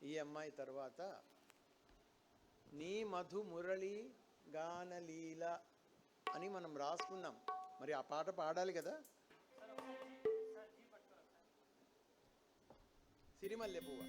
ఈ అమ్మాయి తర్వాత నీ మధు మురళి గానలీల అని మనం రాసుకున్నాం. మరి ఆ పాట పాడాలి కదా. సిరిమల్లె పువ్వ.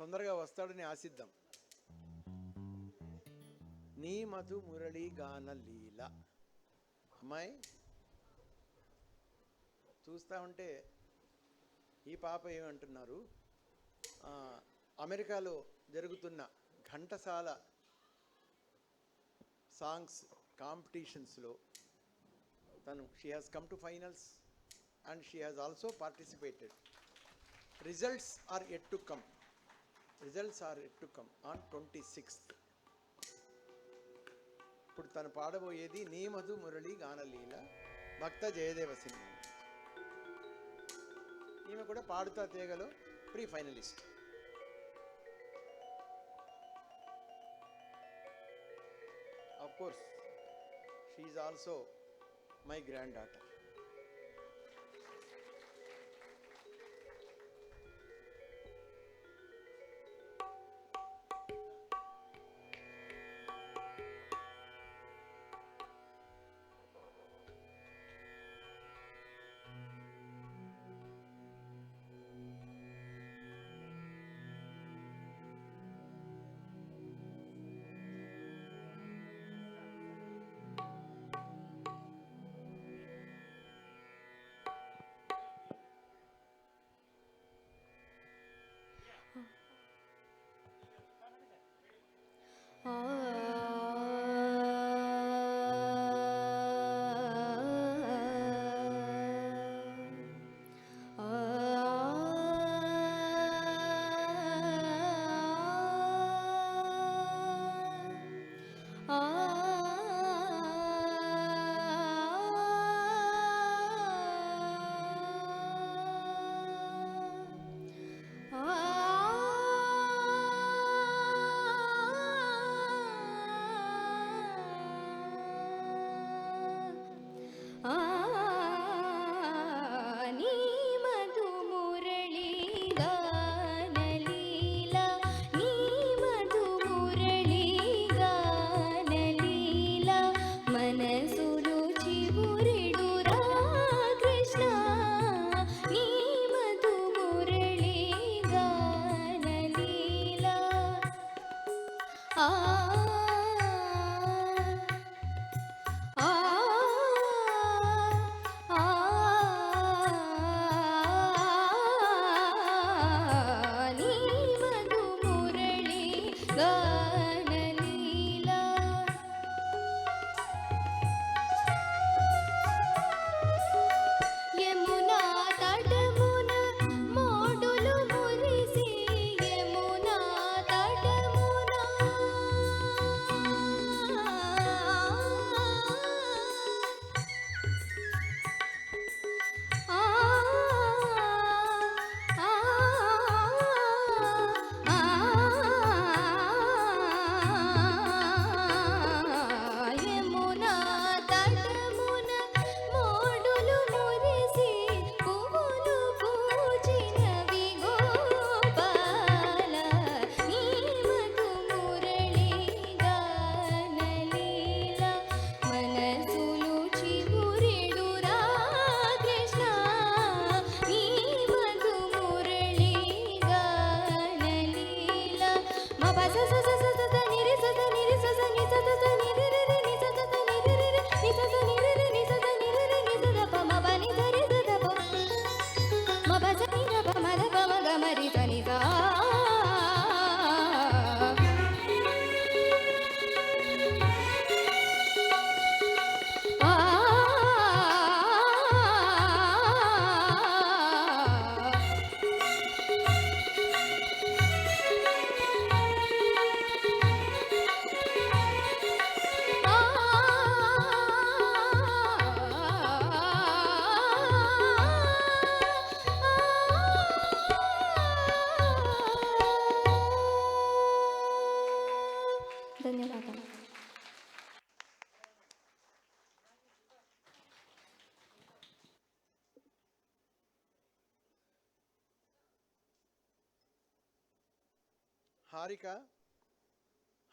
తొందరగా వస్తాడని ఆశిద్దాం. నీ మధు మురళి గాన లీల. అమ్మాయి చూస్తూ ఉంటే ఈ పాప ఏమంటున్నారు, అమెరికాలో జరుగుతున్న ఘంటసాల సాంగ్స్ కాంపిటీషన్స్లో తను she has come to finals and she has also participated. Results are yet to come on 26th. ఇప్పుడు తను పాడబోయేది నీ మధు మురళి గానలీల భక్త జయదేవ సినిమా. ఈమె కూడా పాడుతా తీగలో pre finalist. Of course, she is also my granddaughter.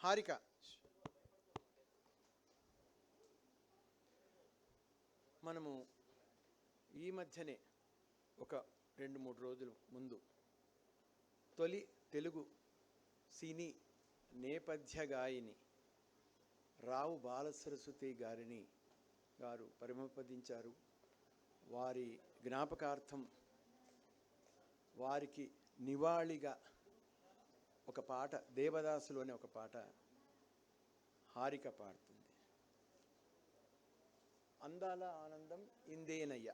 Harika మనము ఈ మధ్యనే ఒక 2-3 రోజుల ముందు తొలి తెలుగు సినీ నేపథ్య గాయని రావు బాలసరస్వతి గారు పరిమళించారు. వారి జ్ఞాపకార్థం వారికి నివాళిగా ఒక పాట, దేవదాసులోని ఒక పాట హారిక పాడుతుంది. అందాల ఆనందం ఇందేనయ్య.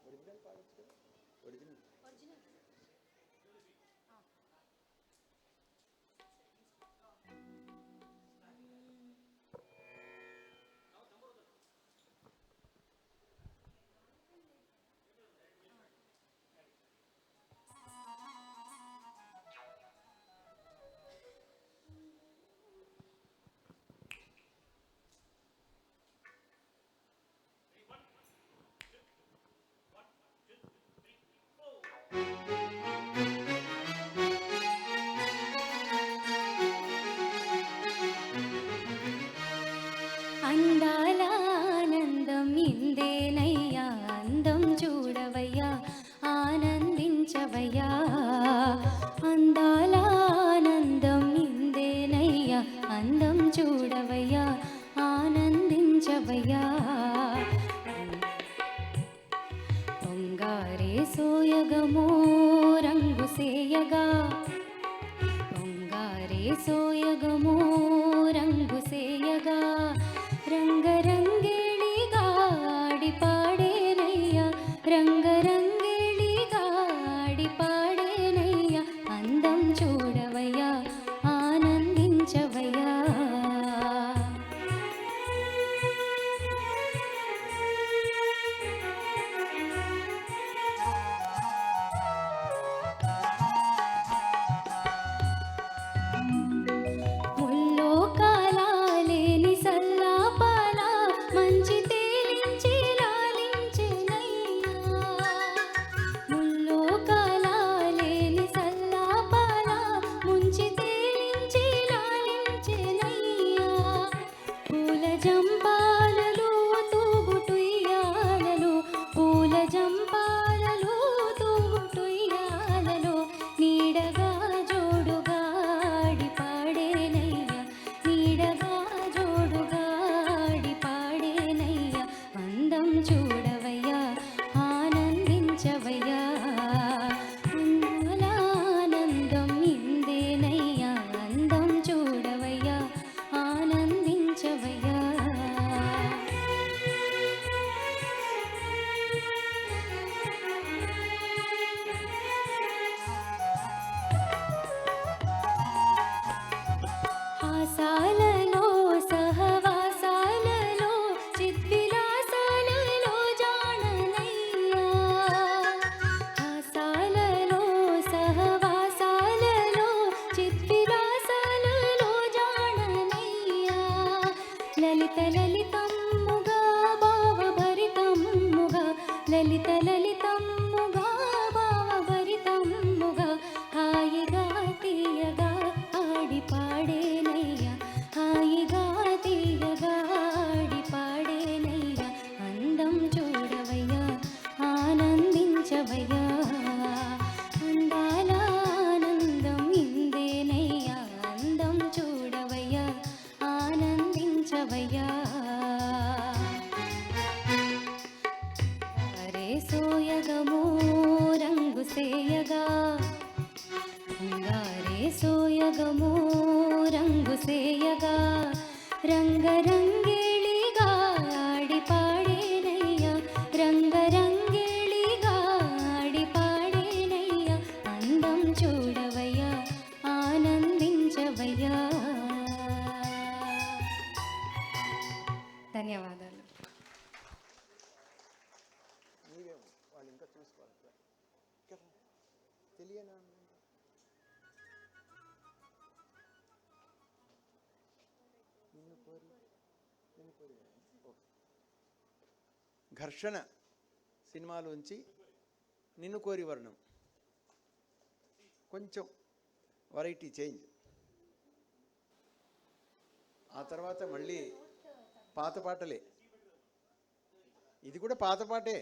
ఒరిజినల్ పాడొచ్చు కదా? ఒరిజినల్ అందాల ఆనందం ఇందేనయ్యా, అందం చూడవయ్యా, ఆనందించవయ్యా. అందాల ఆనందం ఇందేనయ్యా, అందం చూడవయ్యా, ఆనందించవయ్యా. పొంగారే సోయగమో రంగు సేయగా, పొంగారే సోయగమో రంగు సేయగా, రంగరంగేళిగా ఆడి పాడేనయ్యా, రంగరంగేళిగా ఆడి పాడేనయ్యా. అందం చూడవయ్యా, ఆనందించవయ్యా. ముల్లోకాలేని సల్లాపాల మంచి తేలించి లాలించెనయ్యా, ముల్లోకాలేని సల్లాపాల ముంచి తేలించి లాలించెనయ్యా. పూల జంపాలలో తూగుటుయ్యాలలో, పూల జంపాలలో తూగుటుయ్యాలలో, నీడగా జోడుగా ఆడి పాడేనయ్యా, నీడగా జోడుగా ఆడి పాడేనయ్యా. అందం చూడవయ్యా, ఆనందించవయ్యా. అందాల ఆనందం ఇందేనయ్యా, అందం చూడవయ్యా, ఆనందించవయ్యా. హాసాలలో సహవాసాలలో చిద్విలాసాలలో జాననయ్యా, హాసాలలో సహవాసాలలో చిద్విలాసాలలో జాననయ్యా. లలిత లలితమ్ముగా భావభరితమ్ముగా, లలిత లలితమ్ముగా భావభరితమ్ముగా, హాయిగా తీయగా ఆడి పాడేనయ్యా, హాయిగా తీయగా ఆడి పాడేనయ్యా. అందం చూడవయ్యా, ఆనందించవయ్యా. అందాల ఆనందం ఇందేనయ్యా, అందం చూడవయ్యా, ఆనందించవయ్యా. అరే సోయగమో రంగు సేయగా, అంగారే సోయగమో రంగు సేయగా, రంగరంగేళిగా ఆడి పాడేనయ్యా, రంగరంగేళిగా ఆడి పాడేనయ్యా. అందం చూడవయ్యా, ఆనందించవయ్యా. ధన్యవాదాలు. నీవేమో వాళ్ళు ఇంకా చూసుకోవాలి. తెలియనా? నిన్ను కోరి ఓకే. ఘర్షణ సినిమాలోంచి నిన్ను కోరి వర్ణం, కొంచెం వెరైటీ చేంజ్. ఆ తర్వాత మళ్ళీ పాత పాటలే, ఇది కూడా పాత పాటే.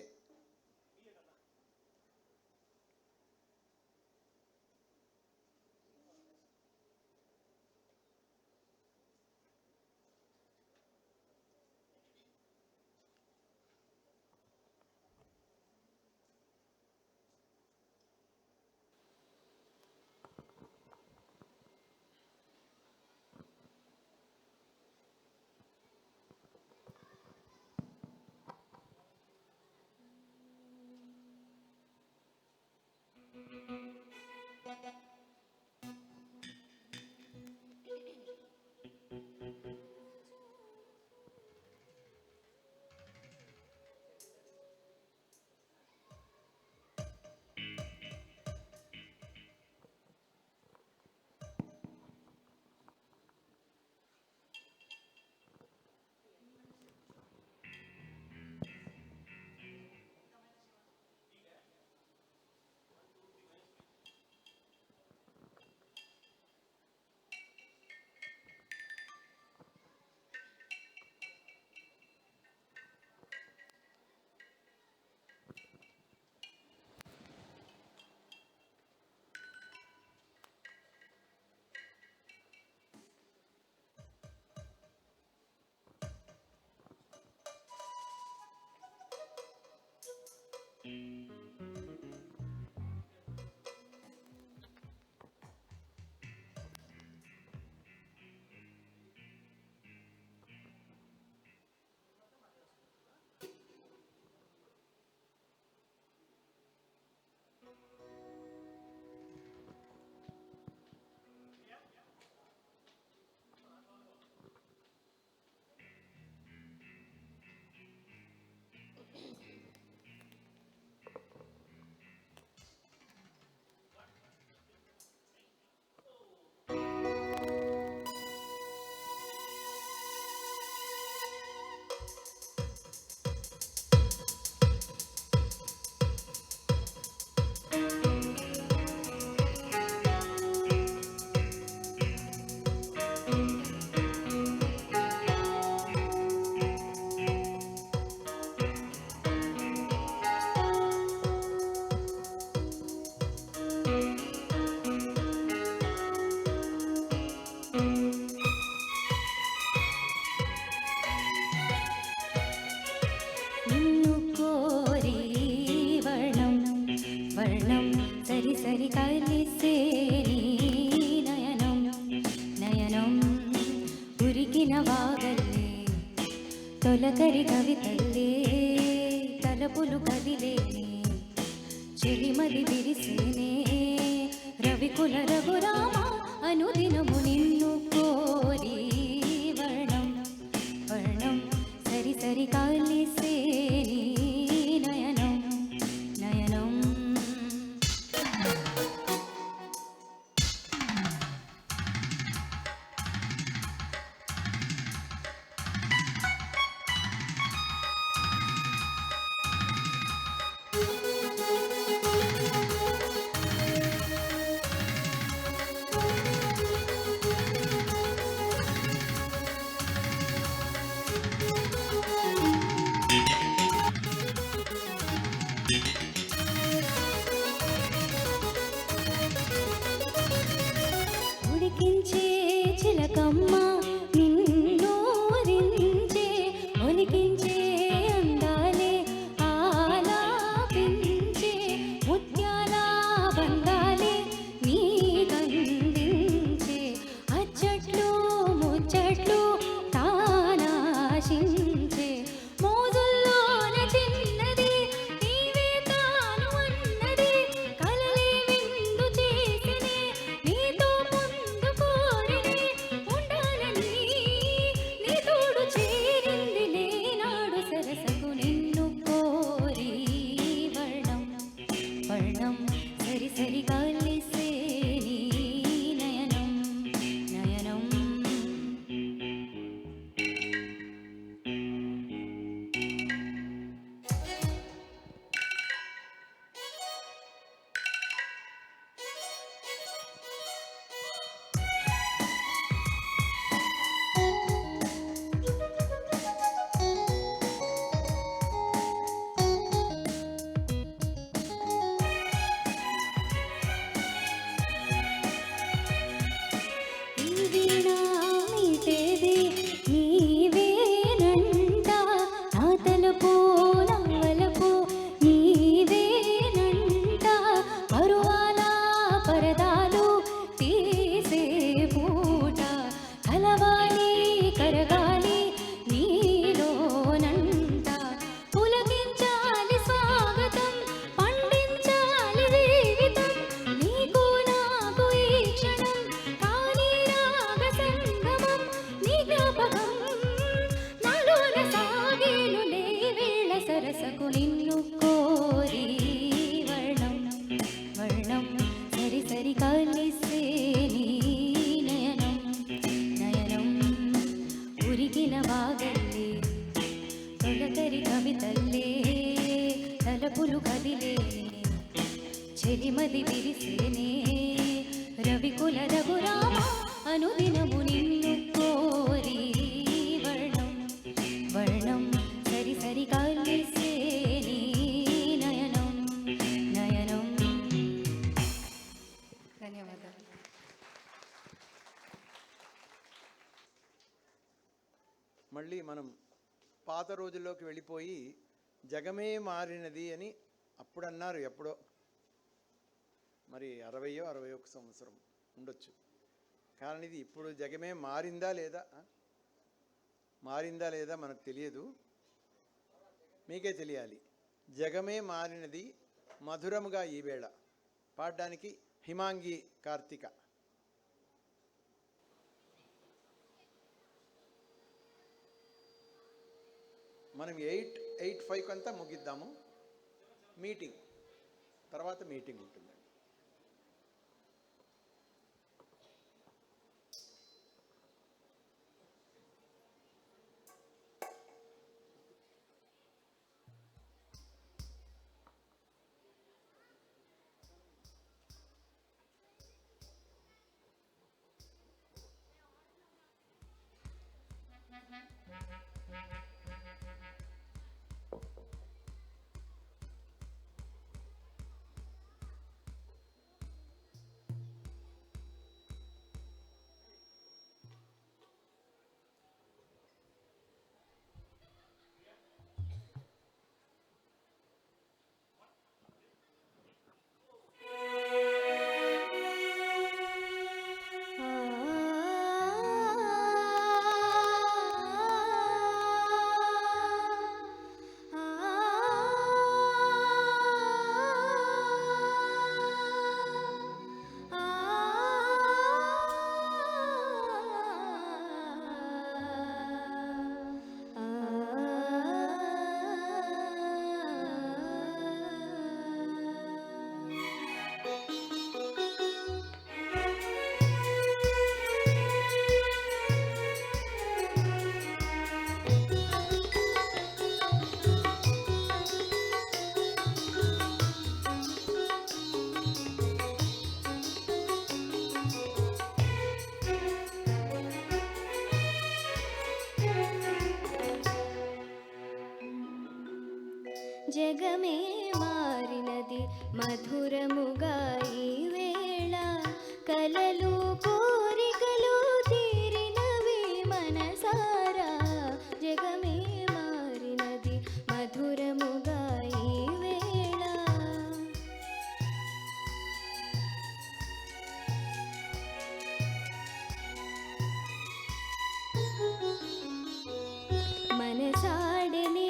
తొలకరి కవితల్లే తలపులు కదిలేనే చెలిమది విరిసేనే రవికుల రఘురామ అనుదినము నిన్ను కోరి వర్ణం వర్ణం సరి సరి కాలిసేని నయనం నయనం చెలిమది విరిసేనే రవికుల రఘురామ అనుదినము నిన్ను కోరి వర్ణం వర్ణం సరి సరి కలిసే నీ నయనం నయనం. ధన్యవాదాలు. మళ్ళీ మనం పాత రోజుల్లోకి వెళ్ళిపోయి జగమే మారినది అని అప్పుడు అన్నారు. ఎప్పుడో మరి 60-61 సంవత్సరం ఉండొచ్చు. కానీ ఇది ఇప్పుడు జగమే మారిందా లేదా మారిందా లేదా మనకు తెలియదు, మీకే తెలియాలి. జగమే మారినది మధురముగా ఈవేళ పాడడానికి హిమాంగి కార్తిక. మనం 8:05 అంతా ముగిద్దాము. మీటింగ్ తర్వాత మీటింగ్ ఉంటుంది. జగమే మారినది మధురముగా ఈ వేళ కలలు కోరికలు తీరినవి మనసారా. జగమే మారినది మధురముగా ఈ వేళ మనసాడనే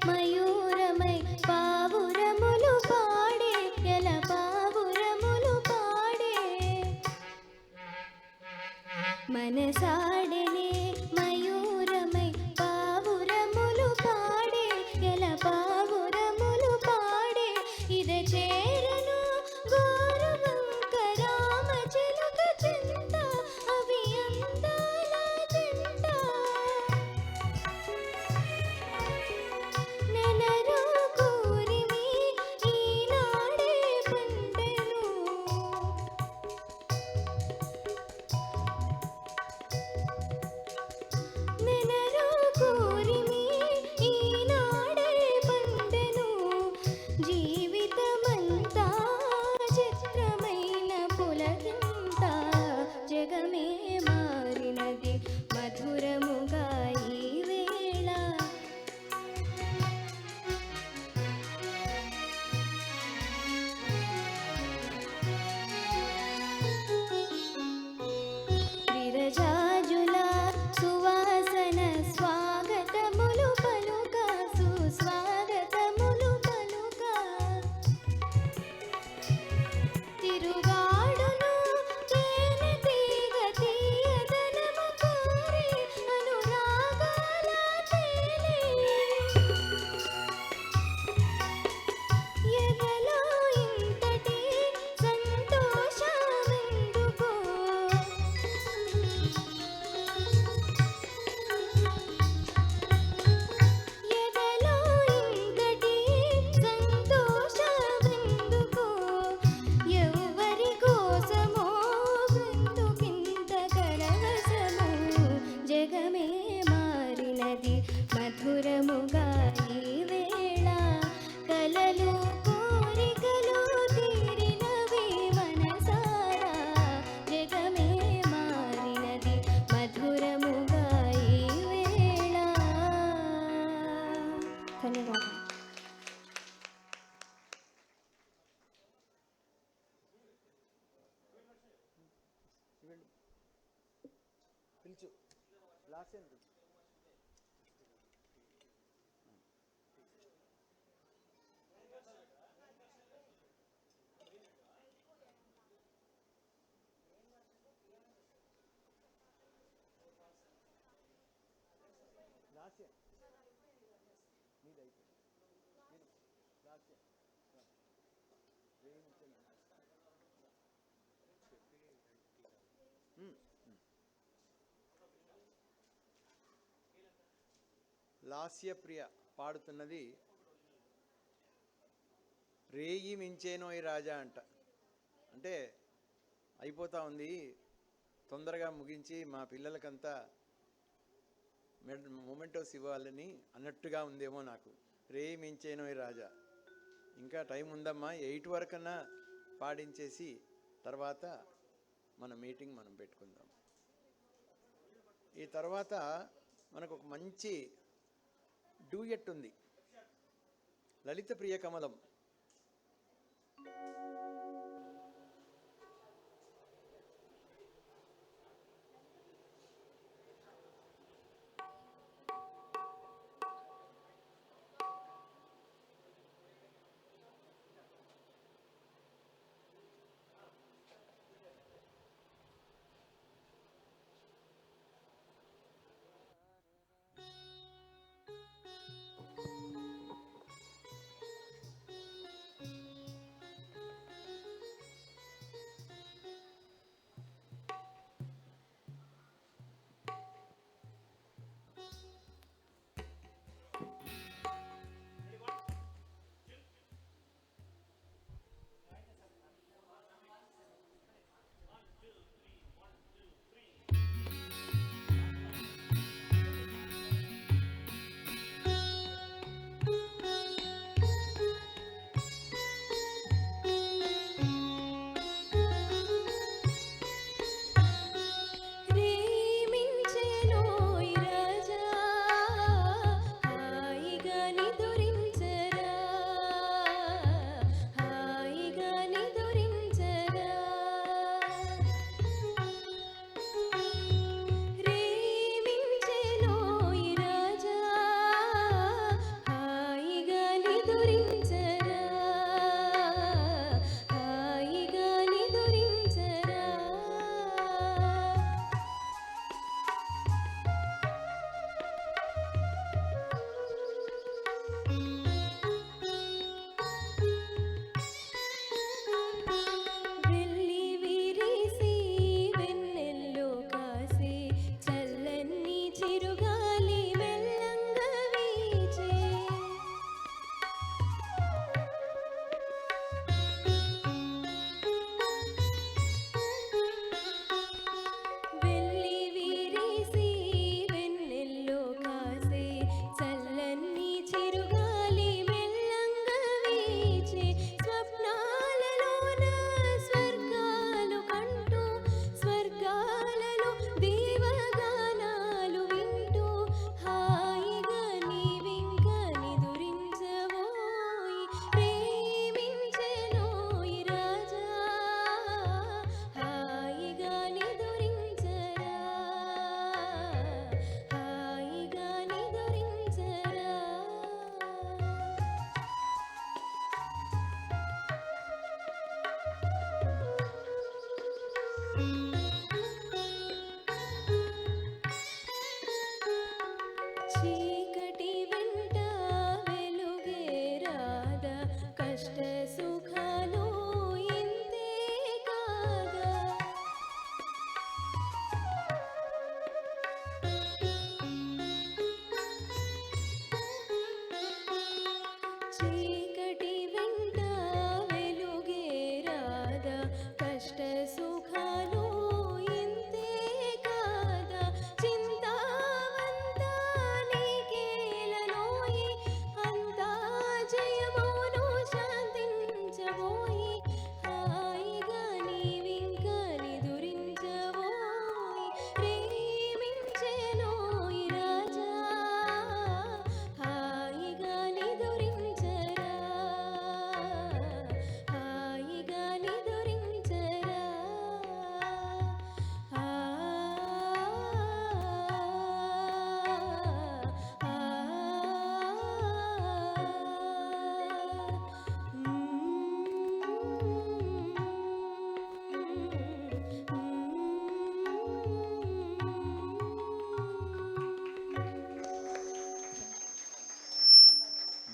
మయూరమై పావురములు పాడే ఎల పావురములు పాడే మనసాడనే మయూరమై పావురములు పాడే ఎల పావురములు పాడే ఇద చేరను గౌరవంక రామ చిలుక చింత అవి అందాల జంట నెలరు కూరిమి ఈనాడే పండెను పిలుచు లాస్యం పిలుచు. లాస్యం నీది అయిపోయింది. లాస్యం లాస్యప్రియ పాడుతున్నది రేయి మించేనోయ్ రాజా అంట. అంటే అయిపోతా ఉంది, తొందరగా ముగించి మా పిల్లలకంతా మొమెంటోస్ ఇవ్వాలని అన్నట్టుగా ఉందేమో నాకు. రేయి మించేనోయ్ రాజా, ఇంకా టైం ఉందమ్మా, 8 వరకన్నా పాడించేసి తర్వాత మన మీటింగ్ మనం పెట్టుకుందాం. ఈ తర్వాత మనకు ఒక మంచి డూయట్ ఉంది, లలిత ప్రియ కమలం.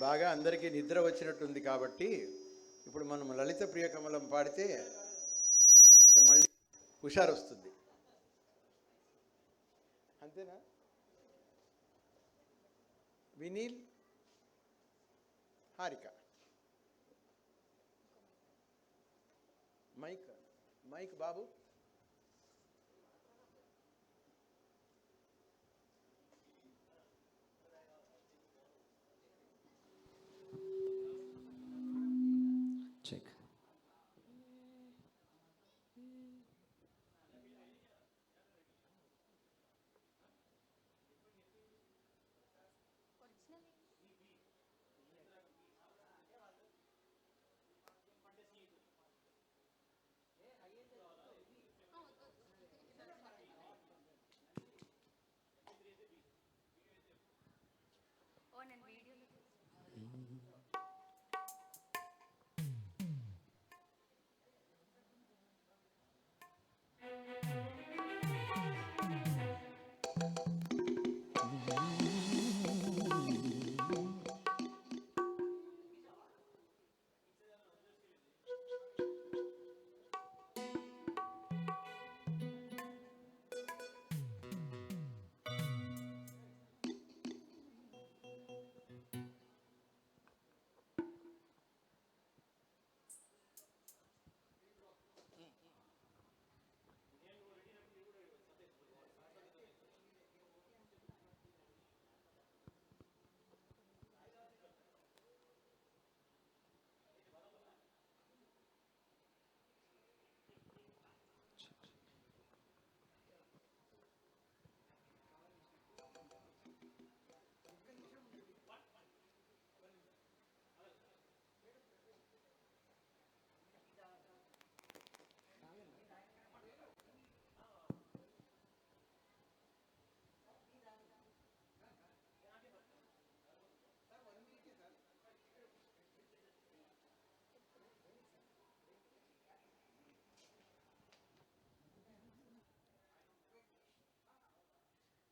బాగా అందరికీ నిద్ర వచ్చినట్టుంది కాబట్టి ఇప్పుడు మనం లలిత ప్రియకమలం పాడితే కొంచెం మళ్ళీ హుషారు వస్తుంది. అంతేనా? వినీల్, హారిక, మైక్ మైక్ బాబు. చెక్.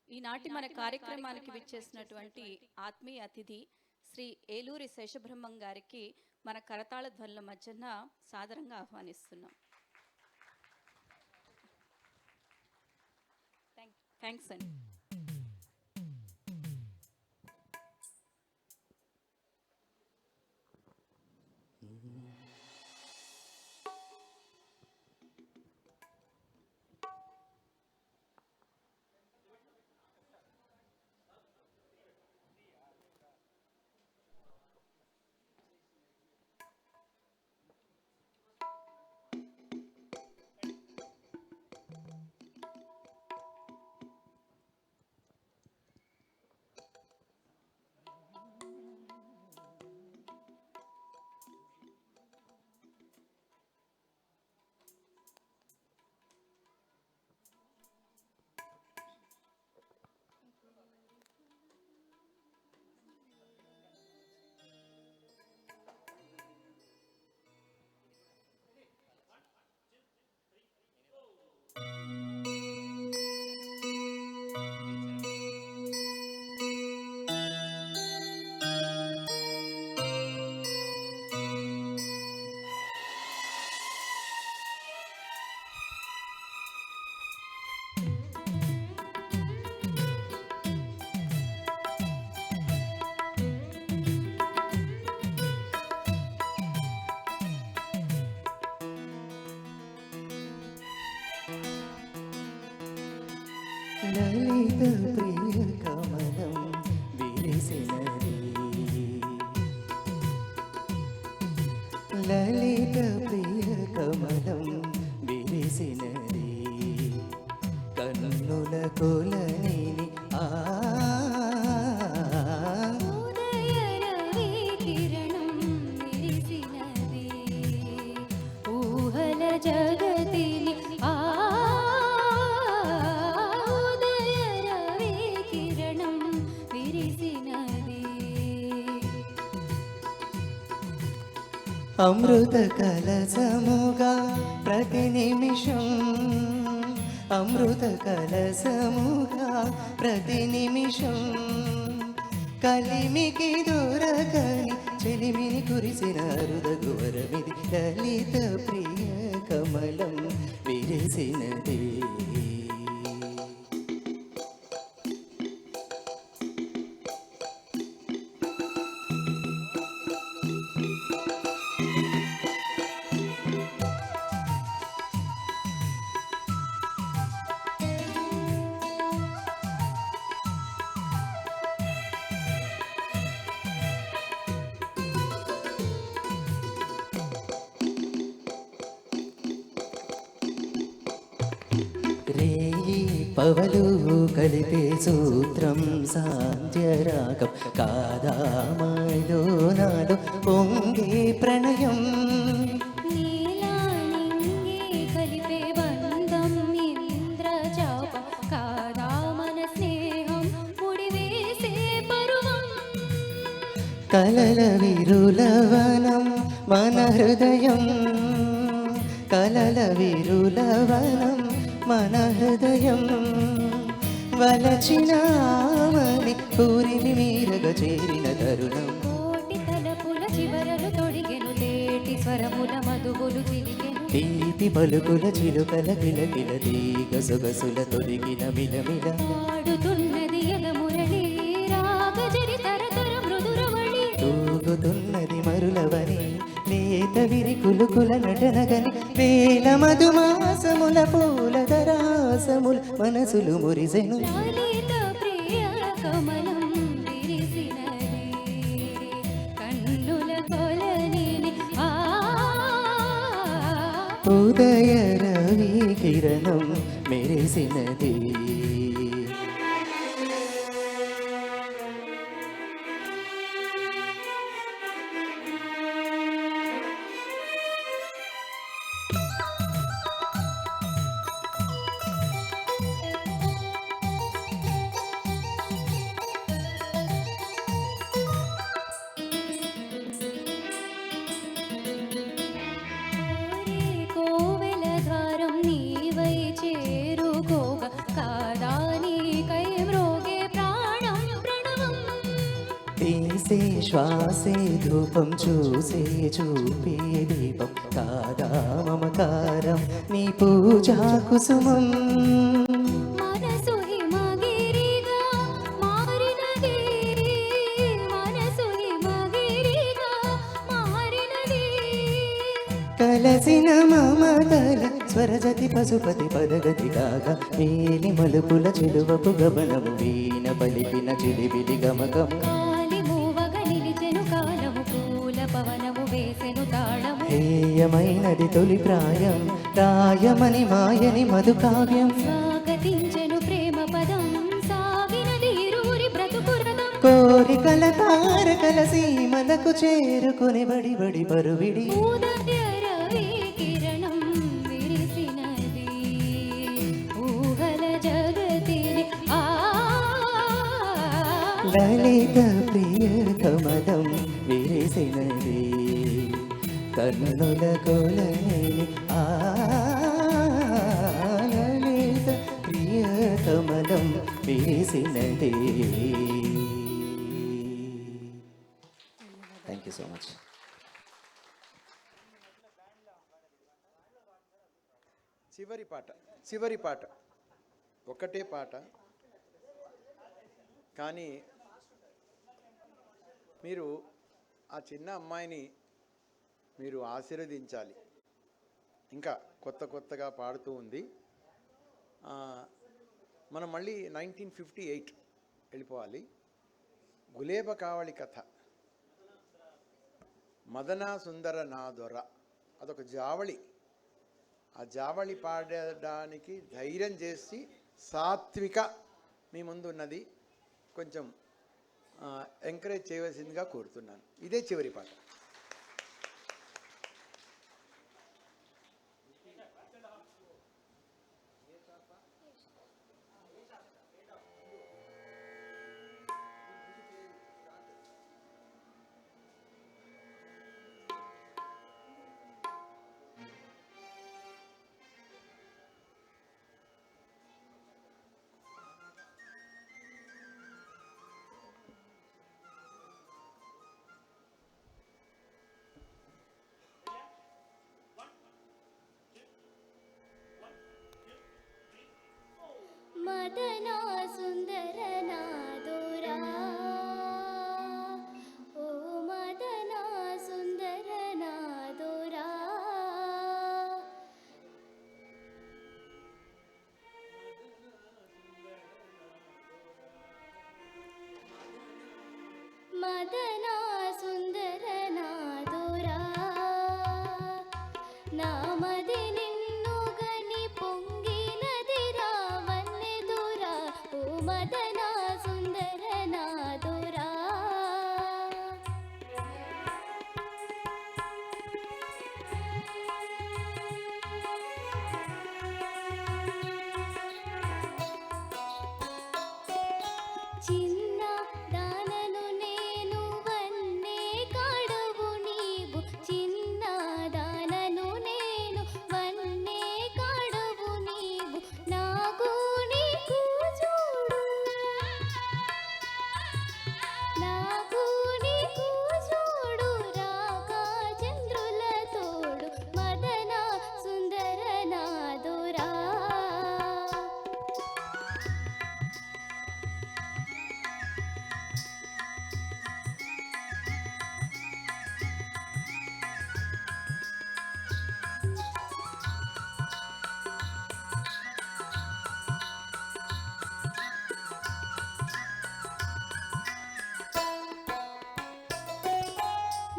ఈనాటి మన కార్యక్రమానికి విచ్చేసినటువంటి ఆత్మీయ అతిథి శ్రీ ఏలూరి శేషబ్రహ్మం గారికి మన కరతాళ ధ్వనుల మధ్యన సాదరంగా ఆహ్వానిస్తున్నాం. థ్యాంక్స్ అండి. లలిత ప్రియ కమలం విరిసినది, లలిత ప్రియ కమలం విరిసినది, కన్నుల కొలనిని ఉదయ రవి కిరణం విరిసినది, ఊహల జగతిని ఉదయ రవి కిరణం విరిసినది. అమృత కలసముగా ప్రతి నిమిషం, అమృత కలసముగా ప్రతి నిమిషం కలిమికి దొరకని చెలిమిని కురిసిన అరుదగు వరమిది లలిత ప్రియ కమలం విరిసినది. రేయి పవలు కలిపే సూత్రం సాంధ్యరాగం కాదామాలో నాలో పొంగే ప్రణయం. నీలానింగే కలిపే బంధం ఇంద్రజాపం కాదా మన స్నేహం ముడివేసే పరువం. కలల విరులవనం మన హృదయం, కలల విరులవనం మన హృదయం. వలచిన ఆమని ఊరిని మీరగ చేరిన తరుణం. కోటి తలపుల చివరలు తొడిగెను లేటి స్వరముల మధువులు తిరిగెను. తీపి పలుకుల చిలుకల కిలకిల తీగ సొగసుల తొడిగిన మిలమిల. పాడుతున్నది ఎగమురళి రాగజరి తరతర మృదురవళి. తూగుతున్నది మరులవని లేత విరి కులుకుల నటనగని. వేల మధుమాసముల పూల దరాసముల మనసులు మురిసెను. లలిత ప్రియ కమలం విరిసినది కన్నుల కొలనిని. ఉదయ రవి కిరణం మెరిసినది. కోవెల ద్వారం నీవై చేరుకోగా కాదా నీకై మ్రోగే ప్రాణం ప్రణవం. తీసే శ్వాసే ధూపం చూసే చూపే దీపం కాదా మమకారం నీ పూజా కుసుమం. మనసు హిమగిరిగా మారినది, మనసు హిమగిరిగా మారినది. కలసిన మమతల స్వరజతి పశుపతి పదగతి కాగా. వేలి మలుపుల చెలువపు గమనము వీణ పలికిన చిలిబిలి గమకం. కాలి మూవగ నిలిచెను కాలము పూల పవనము వేసెను తాళము. హేయమైనది తొలి ప్రాయం రాయమని మాయని మధుకావ్యం. స్వాగతించెను ప్రేమ పదం సాగినది ఇరువురి బ్రతుకురథం. కోరికల తారకల సీమలకు చేరుకుని బడి బడి పరువిడి. ఉదయ రవి కిరణం విరిసినది ఊహల జగతిని. లలిత ప్రియ కమలం విరిసినది కన్నుల కొలని. లలిత ప్రియ కమలం విరిసినది. Thank you so much. చివరి పాట ఒకటే పాట, కానీ మీరు ఆ చిన్న అమ్మాయిని మీరు ఆశీర్వదించాలి. ఇంకా కొత్తగా పాడుతూ ఉంది. మనం మళ్ళీ 1958 వెళ్ళిపోవాలి. గులేబ కావళి కథ, మదనా సుందర నా దొర, అదొక జావళి. ఆ జావళి పాడడానికి ధైర్యం చేసి సాత్విక మీ ముందు ఉన్నది, కొంచెం ఎంకరేజ్ చేయవలసిందిగా కోరుతున్నాను. ఇదే చివరి పాట. మదనా సుందర నాదురా ఓ మదనా సుందర నాదురా మదనా సుందర నాదురా నామది నిన్ను గని పొంగినదిరా వన్నెదురా ఓ మదనా సుందర నాదురా చిన్న దానను నేను వన్నే కాడవు నీవు చిన్న దానను నేను వన్నే కాడవు నీవు నాకు నీకు చూడు నాకు నీకు చూడు రాగా చంద్రుల తోడు మదన సుందర నాదురా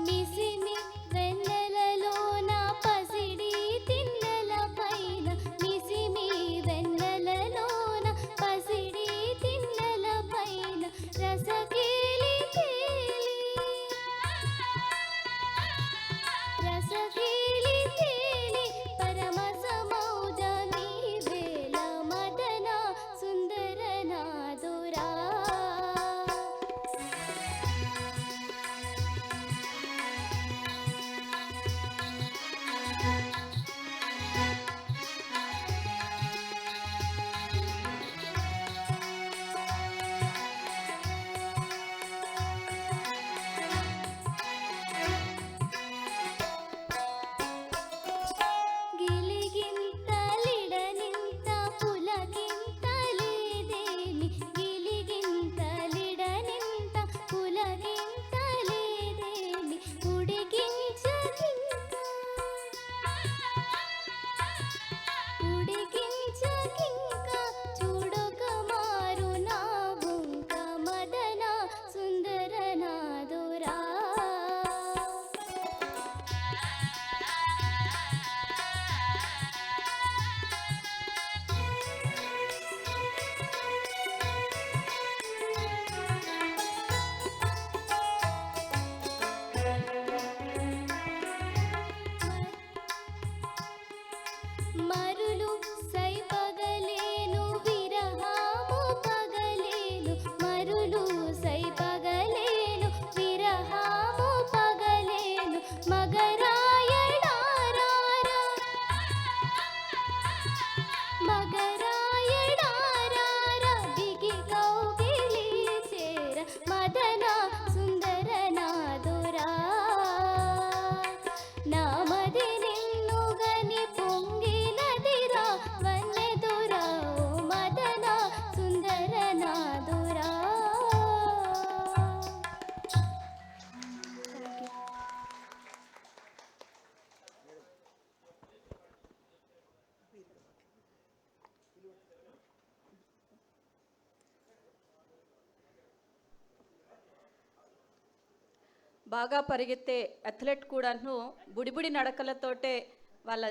మిసిమి వెన్నెలలోన పసిడి తిన్నెల పైన మిసిమి వెన్నెలలోన పసిడి తిన్నెల పైన రసకేలి తేలి పరమసమౌజ నీ వేళ మదన సుందర నాదురా గిలిగింతలిడనింత పులకింతలేదేమి గిలిగింతలిడనింత పులకింతలేదేమి ఉడికించకింక చూడక మారు నా బుంక మదన సుందర నాదురా మరులు సై పగలేను విరహాము పగలేను మరులు సై పగలేను విరహాము పగలేను మగరాయడారారా బిగి కౌగిలి చేర మదన సుందర నాదురా నామది నిన్ను గని పొంగినదిరా వన్నెదురా ఓ మదన సుందర నాదురా బాగా పరిగెత్తే అథ్లెట్ కూడాను బుడిబుడి నడకలతోటే వాళ్ళ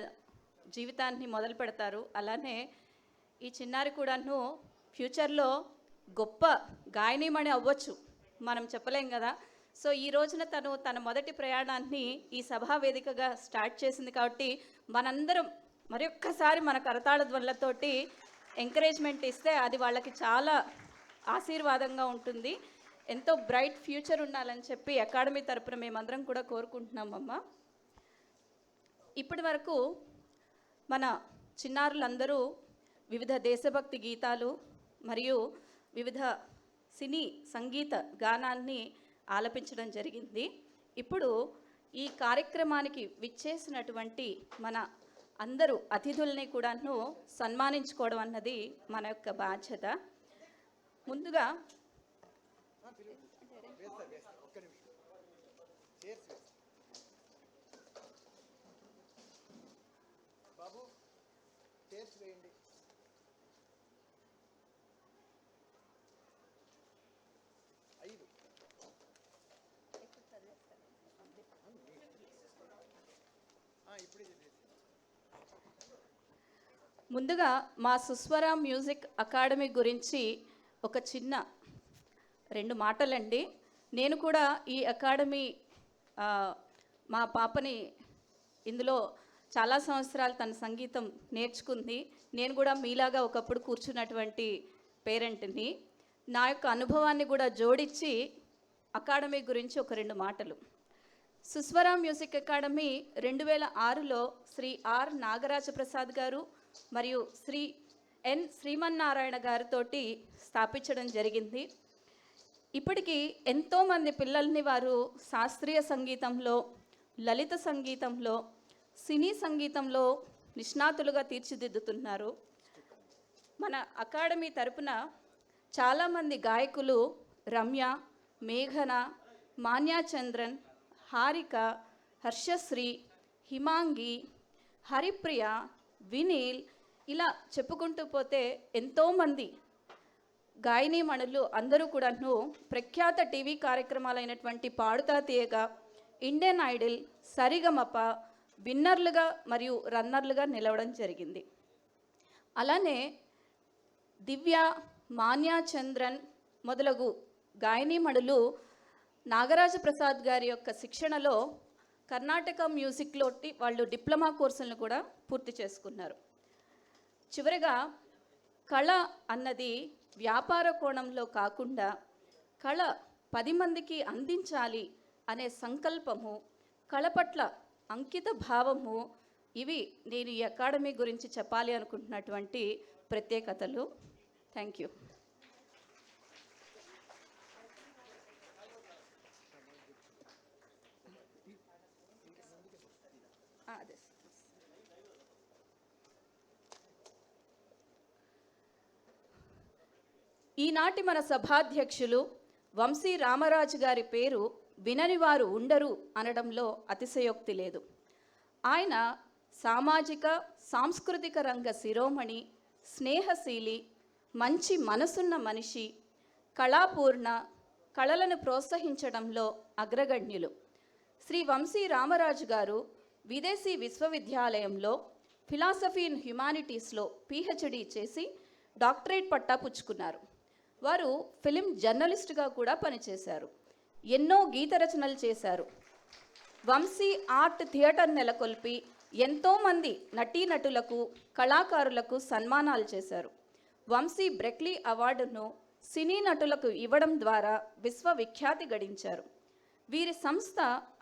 జీవితాన్ని మొదలు పెడతారు. అలానే ఈ చిన్నారి కూడాను ఫ్యూచర్లో గొప్ప గాయనీమణి అవ్వచ్చు, మనం చెప్పలేం కదా. సో ఈ రోజున తను తన మొదటి ప్రయాణాన్ని ఈ సభా వేదికగా స్టార్ట్ చేసింది కాబట్టి మనందరం మరొక్కసారి మన కరతాళ ధ్వనులతోటి ఎంకరేజ్మెంట్ ఇస్తే అది వాళ్ళకి చాలా ఆశీర్వాదంగా ఉంటుంది. ఎంతో బ్రైట్ ఫ్యూచర్ ఉండాలని చెప్పి అకాడమీ తరపున మేమందరం కూడా కోరుకుంటున్నామమ్మా. ఇప్పటి వరకు మన చిన్నారులందరూ వివిధ దేశభక్తి గీతాలు మరియు వివిధ సినీ సంగీత గానాన్ని ఆలపించడం జరిగింది. ఇప్పుడు ఈ కార్యక్రమానికి విచ్చేసినటువంటి మన అందరూ అతిథుల్ని కూడాను సన్మానించుకోవడం అన్నది మన యొక్క బాధ్యత. ముందుగా బాబు చైర్స్ వేయండి. ముందుగా మా సుస్వర మ్యూజిక్ అకాడమీ గురించి ఒక చిన్న 2 మాటలండి. నేను కూడా ఈ అకాడమీ మా పాపని ఇందులో చాలా సంవత్సరాలు తన సంగీతం నేర్చుకుంది. నేను కూడా మీలాగా ఒకప్పుడు కూర్చున్నటువంటి పేరెంట్ని. నా యొక్క అనుభవాన్ని కూడా జోడించి అకాడమీ గురించి ఒక 2 మాటలు. సుస్వర మ్యూజిక్ అకాడమీ 2006లో శ్రీ ఆర్ నాగరాజ ప్రసాద్ గారు మరియు శ్రీ ఎన్ శ్రీమన్నారాయణ గారితోటి స్థాపించడం జరిగింది. ఇప్పటికీ ఎంతోమంది పిల్లల్ని వారు శాస్త్రీయ సంగీతంలో, లలిత సంగీతంలో, సినీ సంగీతంలో నిష్ణాతులుగా తీర్చిదిద్దుతున్నారు. మన అకాడమీ తరపున చాలామంది గాయకులు రమ్య, మేఘన, మాన్యాచంద్రన్, హారిక, హర్షశ్రీ, హిమాంగి, హరిప్రియ, వినీల్, ఇలా చెప్పుకుంటూ పోతే ఎంతోమంది గాయనీమణులు అందరూ కూడాను ప్రఖ్యాత టీవీ కార్యక్రమాలైనటువంటి పాడుతా తీయగా, ఇండియన్ ఐడల్, సరిగమప విన్నర్లుగా మరియు రన్నర్లుగా నిలవడం జరిగింది. అలానే దివ్య, మాన్యాచంద్రన్ మొదలగు గాయనీమణులు నాగరాజ ప్రసాద్ గారి యొక్క శిక్షణలో కర్ణాటక మ్యూజిక్లోటి వాళ్ళు డిప్లొమా కోర్సులను కూడా పూర్తి చేసుకున్నారు. చివరిగా కళ అన్నది వ్యాపార కోణంలో కాకుండా కళ 10 మందికి అందించాలి అనే సంకల్పము, కళ పట్ల అంకిత భావము, ఇవి నేను ఈ అకాడమీ గురించి చెప్పాలి అనుకుంటున్నటువంటి ప్రత్యేకతలు. Thank you. అదే ఈనాటి మన సభాధ్యక్షులు వంశీ రామరాజు గారి పేరు వినని వారు ఉండరు అనడంలో అతిశయోక్తి లేదు. ఆయన సామాజిక సాంస్కృతిక రంగ శిరోమణి, స్నేహశీలి, మంచి మనసున్న మనిషి, కళాపూర్ణ, కళలను ప్రోత్సహించడంలో అగ్రగణ్యులు. శ్రీ వంశీ రామరాజు గారు విదేశీ విశ్వవిద్యాలయంలో ఫిలాసఫీ ఇన్ హ్యుమానిటీస్లో పిహెచ్డి చేసి డాక్టరేట్ పట్టా పుచ్చుకున్నారు. వారు ఫిలిం జర్నలిస్టుగా కూడా పనిచేశారు. ఎన్నో గీత రచనలు చేశారు. వంశీ ఆర్ట్ థియేటర్ నెలకొల్పి ఎంతోమంది నటీనటులకు, కళాకారులకు సన్మానాలు చేశారు. వంశీ బ్రెక్లీ అవార్డును సినీ నటులకు ఇవ్వడం ద్వారా విశ్వవిఖ్యాతి గడించారు. వీరి సంస్థ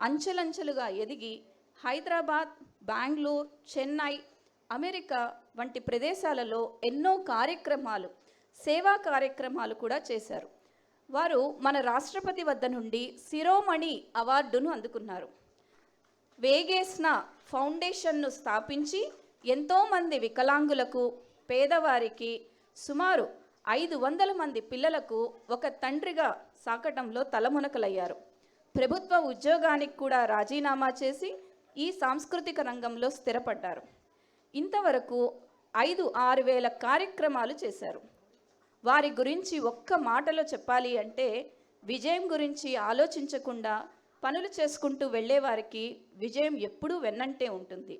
అంచెలంచెలుగా ఎదిగి హైదరాబాద్, బెంగళూరు, చెన్నై, అమెరికా వంటి ప్రదేశాలలో ఎన్నో కార్యక్రమాలు, సేవా కార్యక్రమాలు కూడా చేశారు. వారు మన రాష్ట్రపతి వద్ద నుండి శిరోమణి అవార్డును అందుకున్నారు. వేగేస్న ఫౌండేషన్ను స్థాపించి ఎంతోమంది వికలాంగులకు, పేదవారికి, సుమారు 500 మంది పిల్లలకు ఒక తండ్రిగా సాకటంలో తలమునకలయ్యారు. ప్రభుత్వ ఉద్యోగానికి కూడా రాజీనామా చేసి ఈ సాంస్కృతిక రంగంలో స్థిరపడ్డారు. ఇంతవరకు 5-6 వేల కార్యక్రమాలు చేశారు. వారి గురించి ఒక్క మాటలో చెప్పాలి అంటే, విజయం గురించి ఆలోచించకుండా పనులు చేసుకుంటూ వెళ్ళేవారికి విజయం ఎప్పుడూ వెన్నంటే ఉంటుంది.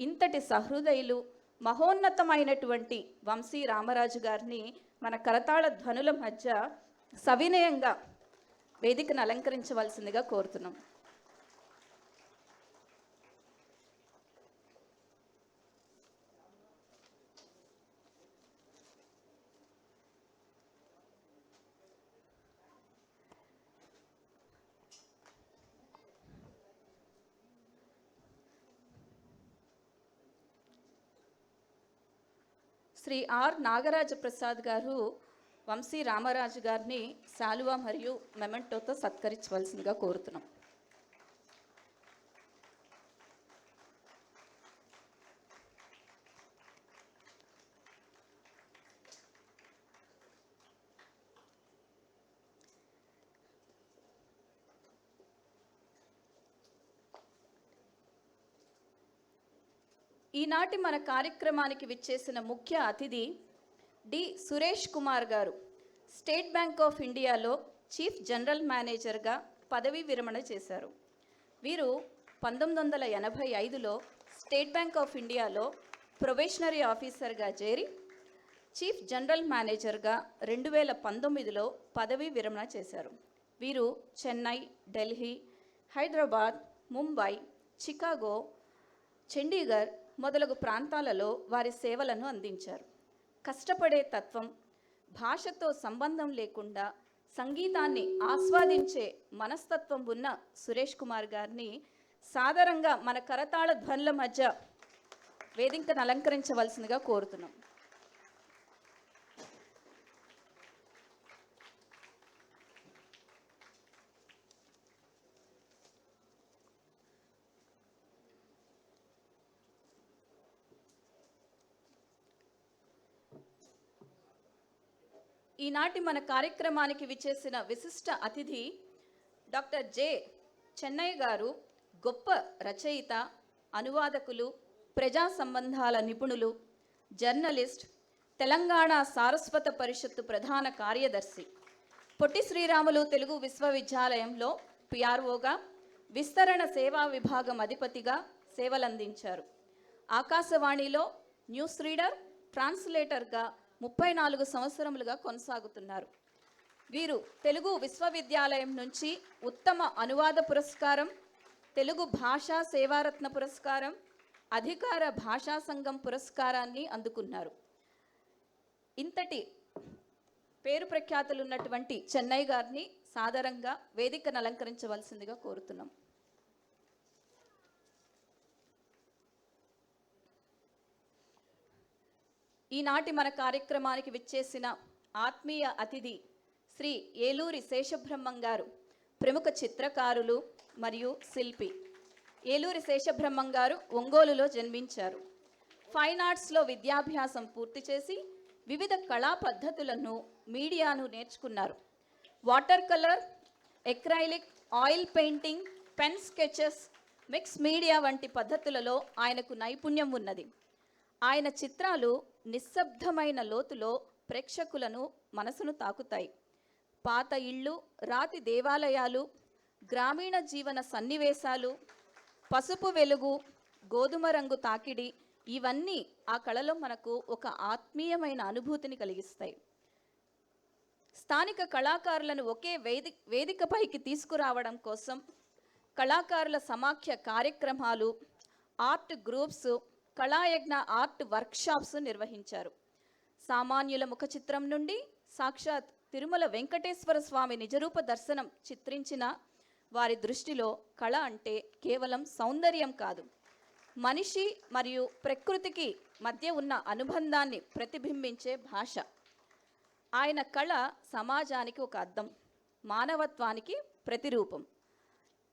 ఇంతటి సహృదయులు, మహోన్నతమైనటువంటి వంశీ రామరాజు గారిని మన కరతాళ ధ్వనుల మధ్య సవినయంగా వేదికను అలంకరించవలసిందిగా కోరుతున్నాం. శ్రీ ఆర్ నాగరాజ ప్రసాద్ గారు వంశీ రామరాజు గారిని శాలువా మరియు మెమెంటోతో సత్కరించవలసిందిగా కోరుతున్నాం. ఈనాటి మన కార్యక్రమానికి విచ్చేసిన ముఖ్య అతిథి డి సురేష్ కుమార్ గారు. స్టేట్ బ్యాంక్ ఆఫ్ ఇండియాలో చీఫ్ జనరల్ మేనేజర్గా పదవీ విరమణ చేశారు. వీరు 1985లో స్టేట్ బ్యాంక్ ఆఫ్ ఇండియాలో ప్రొబేషనరీ ఆఫీసర్గా చేరి చీఫ్ జనరల్ మేనేజర్గా 2019లో పదవీ విరమణ చేశారు. వీరు చెన్నై, ఢిల్లీ, హైదరాబాద్, ముంబై, చికాగో, చండీగఢ్ మొదలగు ప్రాంతాలలో వారి సేవలను అందించారు. కష్టపడే తత్వం, భాషతో సంబంధం లేకుండా సంగీతాన్ని ఆస్వాదించే మనస్తత్వం ఉన్న సురేష్ కుమార్ గారిని సాదరంగా మన కరతాళ ధ్వనుల మధ్య వేదికను అలంకరించవలసిందిగా కోరుతున్నాం. ఈనాటి మన కార్యక్రమానికి విచ్చేసిన విశిష్ట అతిథి డాక్టర్ జె చెన్నై గారు. గొప్ప రచయిత, అనువాదకులు, ప్రజా సంబంధాల నిపుణులు, జర్నలిస్ట్, తెలంగాణ సారస్వత పరిషత్తు ప్రధాన కార్యదర్శి, పొట్టి శ్రీరాములు తెలుగు విశ్వవిద్యాలయంలో పిఆర్ఓగా, విస్తరణ సేవా విభాగం అధిపతిగా సేవలందించారు. ఆకాశవాణిలో న్యూస్ రీడర్, ట్రాన్స్లేటర్గా 34 సంవత్సరములుగా కొనసాగుతున్నారు. వీరు తెలుగు విశ్వవిద్యాలయం నుంచి ఉత్తమ అనువాద పురస్కారం, తెలుగు భాషా సేవారత్న పురస్కారం, అధికార భాషా సంఘం పురస్కారాన్ని అందుకున్నారు. ఇంతటి పేరు ప్రఖ్యాతులు ఉన్నటువంటి చెన్నై గారిని సాదరంగా వేదికను అలంకరించవలసిందిగా కోరుతున్నాం. ఈనాటి మన కార్యక్రమానికి విచ్చేసిన ఆత్మీయ అతిథి శ్రీ ఏలూరి శేషబ్రహ్మం గారు. ప్రముఖ చిత్రకారులు మరియు శిల్పి. ఏలూరి శేషబ్రహ్మం గారు ఒంగోలులో జన్మించారు. ఫైన్ ఆర్ట్స్లో విద్యాభ్యాసం పూర్తి చేసి వివిధ కళా పద్ధతులను, మీడియాను నేర్చుకున్నారు. Water colour, acrylic, oil painting, pen sketches, mix media వంటి పద్ధతులలో ఆయనకు నైపుణ్యం ఉన్నది. ఆయన చిత్రాలు నిశ్శబ్దమైన లోతులో ప్రేక్షకులను మనసును తాకుతాయి. పాత ఇళ్ళు, రాతి దేవాలయాలు, గ్రామీణ జీవన సన్నివేశాలు, పసుపు వెలుగు, గోధుమ రంగు తాకిడి, ఇవన్నీ ఆ కళలో మనకు ఒక ఆత్మీయమైన అనుభూతిని కలిగిస్తాయి. స్థానిక కళాకారులను ఒకే వేదికపైకి తీసుకురావడం కోసం కళాకారుల సమాఖ్య కార్యక్రమాలు, ఆర్ట్ గ్రూప్స్, కళాయజ్ఞ ఆర్ట్ వర్క్షాప్స్ నిర్వహించారు. సామాన్యుల ముఖ చిత్రం నుండి సాక్షాత్ తిరుమల వెంకటేశ్వర స్వామి నిజరూప దర్శనం చిత్రించిన వారి దృష్టిలో కళ అంటే కేవలం సౌందర్యం కాదు, మనిషి మరియు ప్రకృతికి మధ్య ఉన్న అనుబంధాన్ని ప్రతిబింబించే భాష. ఆయన కళ సమాజానికి ఒక అద్దం, మానవత్వానికి ప్రతిరూపం.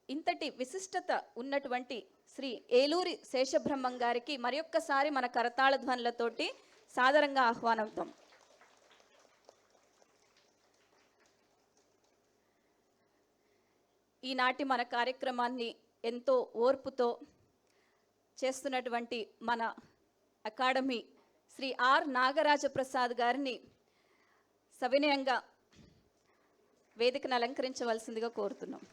ఇంతటి విశిష్టత ఉన్నటువంటి శ్రీ ఏలూరి శేషబ్రహ్మం గారికి మరొక్కసారి మన కరతాళ ధ్వనులతోటి సాదరంగా ఆహ్వానంతం. ఈనాటి మన కార్యక్రమాన్ని ఎంతో ఓర్పుతో చేస్తున్నటువంటి మన అకాడమీ శ్రీ ఆర్ నాగరాజ ప్రసాద్ గారిని సవినయంగా వేదికను అలంకరించవలసిందిగా కోరుతున్నాం.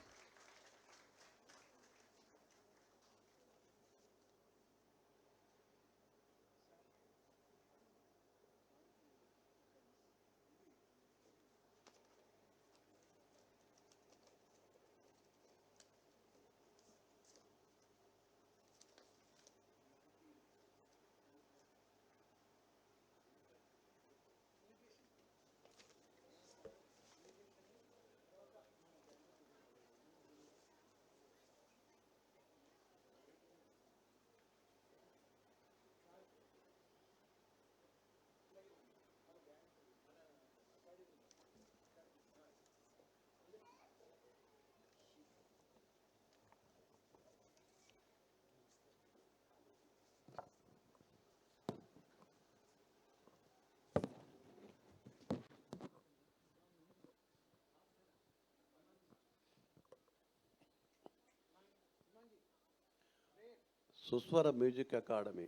సుస్వర మ్యూజిక్ అకాడమీ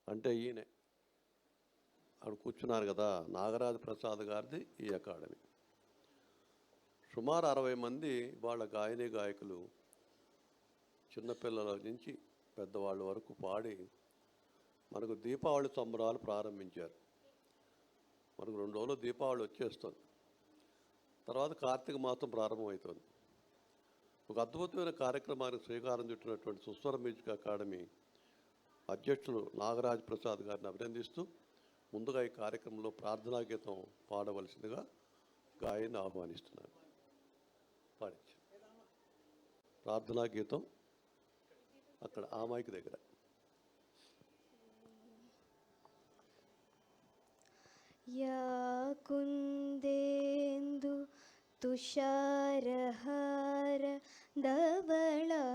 అంటే ఈయనే అక్కడ కూర్చున్నారు కదా, నాగరాజ ప్రసాద్ గారిది ఈ అకాడమీ. సుమారు 60 మంది వాళ్ళ గాయని గాయకులు చిన్నపిల్లల నుంచి పెద్దవాళ్ళ వరకు పాడి మనకు దీపావళి సంబరాలు ప్రారంభించారు. మనకు 2 రోజులు దీపావళి వచ్చేస్తుంది, తర్వాత కార్తీక మాసం ప్రారంభమవుతుంది. ఒక అద్భుతమైన కార్యక్రమానికి శ్రీకారం చుట్టినటువంటి సుస్వర మ్యూజిక్ అకాడమీ అధ్యక్షులు నాగరాజ్ ప్రసాద్ గారిని అభినందిస్తూ ముందుగా ఈ కార్యక్రమంలో ప్రార్థనా గీతం పాడవలసిందిగా గాయని ఆహ్వానిస్తున్నాను. పాడించు ప్రార్థనా గీతం అక్కడ ఆ మైక్ దగ్గర. యా కుందేందు तुषारहार धवला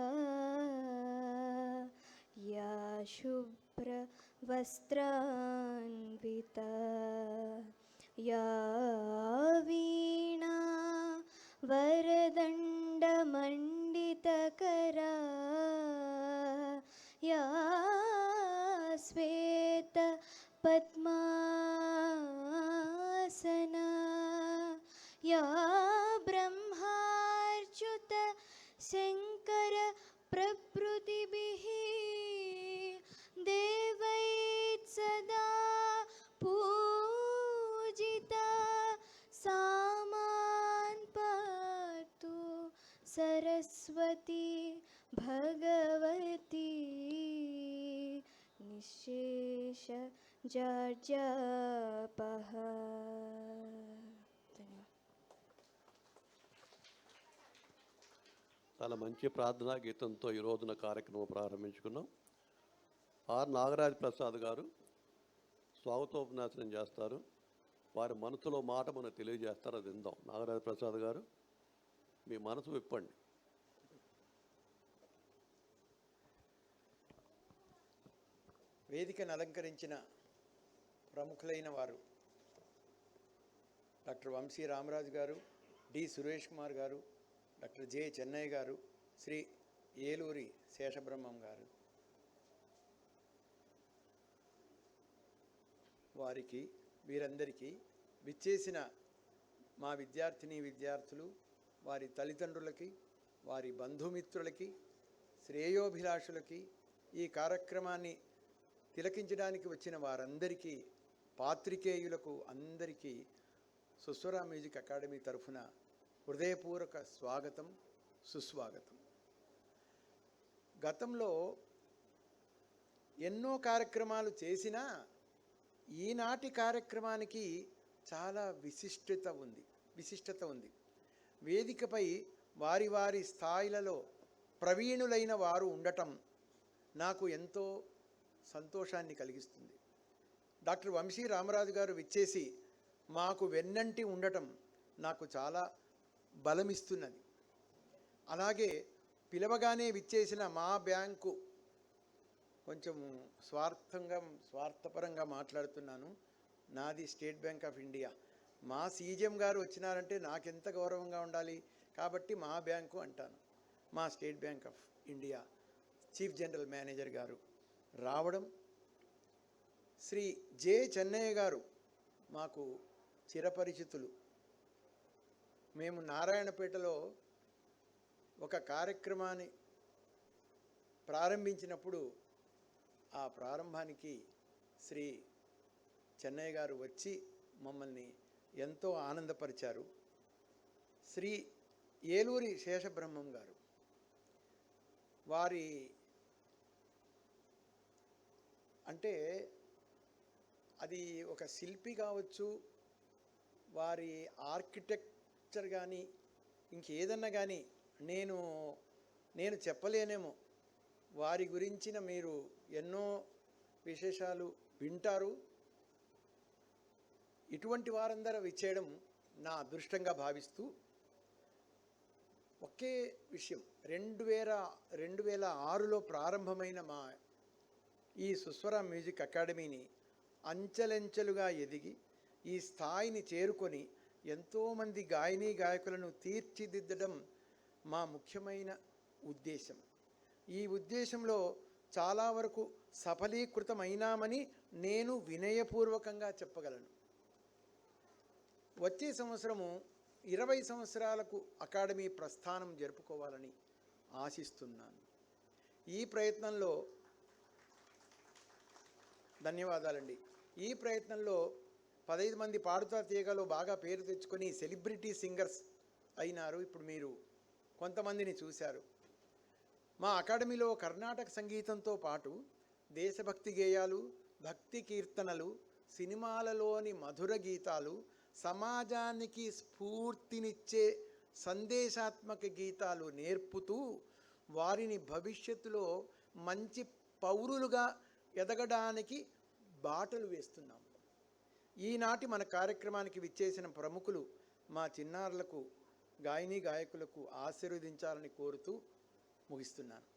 या शुभ्र वस्त्रान्विता या वीणा वरदण्डमण्डितकरा या श्वेत पद्मासना या ब्रह्माच्युत शङ्कर प्रभृतिभिः देवैः सदा पूजिता सामान् पातु सरस्वती भगवती निःशेष जाड्यापः. చాలా మంచి ప్రార్థనా గీతంతో ఈ రోజున కార్యక్రమం ప్రారంభించుకున్నాం. ఆర్ నాగరాజ్ ప్రసాద్ గారు స్వాగతోపన్యాసం చేస్తారు. వారి మనసులో మాట మనకు తెలియజేస్తారు, అది విందాం. నాగరాజ్ ప్రసాద్ గారు, మీ మనసు విప్పండి. వేదికను అలంకరించిన ప్రముఖులైన వారు డాక్టర్ వంశీ రామరాజు గారు, డి సురేష్ కుమార్ గారు, డాక్టర్ జె చెన్నయ్య గారు, శ్రీ ఏలూరి శేషబ్రహ్మం గారు, వారికి వీరందరికీ విచ్చేసిన మా విద్యార్థిని విద్యార్థులు, వారి తల్లిదండ్రులకి, వారి బంధుమిత్రులకి, శ్రేయోభిలాషులకి, ఈ కార్యక్రమాన్ని తిలకించడానికి వచ్చిన వారందరికీ, పాత్రికేయులకు అందరికీ సుస్వర మ్యూజిక్ అకాడమీ తరఫున హృదయపూర్వక స్వాగతం, సుస్వాగతం. గతంలో ఎన్నో కార్యక్రమాలు చేసినా ఈనాటి కార్యక్రమానికి చాలా విశిష్టత ఉంది. వేదికపై వారి వారి స్థాయిలలో ప్రవీణులైన వారు ఉండటం నాకు ఎంతో సంతోషాన్ని కలిగిస్తుంది. డాక్టర్ వంశీ రామరాజు గారు విచ్చేసి మాకు వెన్నంటి ఉండటం నాకు చాలా బలమిస్తున్నది. అలాగే పిలవగానే విచ్చేసిన మా బ్యాంకు, కొంచెం స్వార్థపరంగా మాట్లాడుతున్నాను, నాది స్టేట్ బ్యాంక్ ఆఫ్ ఇండియా. మా సీజీఎం గారు వచ్చినారంటే నాకెంత గౌరవంగా ఉండాలి, కాబట్టి మా బ్యాంకు అంటాను. మా state Bank of India chief general manager గారు రావడం, శ్రీ జె చెన్నయ్య గారు మాకు చిరపరిచితులు. మేము నారాయణపేటలో ఒక కార్యక్రమాన్ని ప్రారంభించినప్పుడు ఆ ప్రారంభానికి శ్రీ చెన్నయ్య గారు వచ్చి మమ్మల్ని ఎంతో ఆనందపరిచారు. శ్రీ ఏలూరి శేషబ్రహ్మం గారు, వారి అంటే అది ఒక శిల్పి కావచ్చు, వారి ఆర్కిటెక్చర్ కానీ ఇంకేదన్నా కానీ నేను చెప్పలేనేమో. వారి గురించిన మీరు ఎన్నో విశేషాలు వింటారు. ఇటువంటి వారందరూ విచ్చేయడం నా అదృష్టంగా భావిస్తూ, ఒకే విషయం, 2006లో ప్రారంభమైన మా ఈ సుస్వర మ్యూజిక్ అకాడమీని అంచెలంచెలుగా ఎదిగి ఈ స్థాయిని చేరుకొని ఎంతోమంది గాయని గాయకులను తీర్చిదిద్దడం మా ముఖ్యమైన ఉద్దేశం. ఈ ఉద్దేశంలో చాలా వరకు సఫలీకృతమైనామని నేను వినయపూర్వకంగా చెప్పగలను. వచ్చే సంవత్సరము 20 సంవత్సరాలకు అకాడమీ ప్రస్థానం జరుపుకోవాలని ఆశిస్తున్నాను. ఈ ప్రయత్నంలో ధన్యవాదాలండి. ఈ ప్రయత్నంలో 15 మంది పాడుతా తీగలో బాగా పేరు తెచ్చుకొని సెలబ్రిటీ సింగర్స్ అయినారు. ఇప్పుడు మీరు కొంతమందిని చూశారు. మా అకాడమీలో కర్ణాటక సంగీతంతో పాటు దేశభక్తి గేయాలు, భక్తి కీర్తనలు, సినిమాలలోని మధుర గీతాలు, సమాజానికి స్ఫూర్తినిచ్చే సందేశాత్మక గీతాలు నేర్పుతూ వారిని భవిష్యత్తులో మంచి పౌరులుగా ఎదగడానికి బాటలు వేస్తున్నాము. ఈనాటి మన కార్యక్రమానికి విచ్చేసిన ప్రముఖులు మా చిన్నారులకు, గాయని గాయకులకు ఆశీర్వదించాలని కోరుతూ ముగిస్తున్నాను.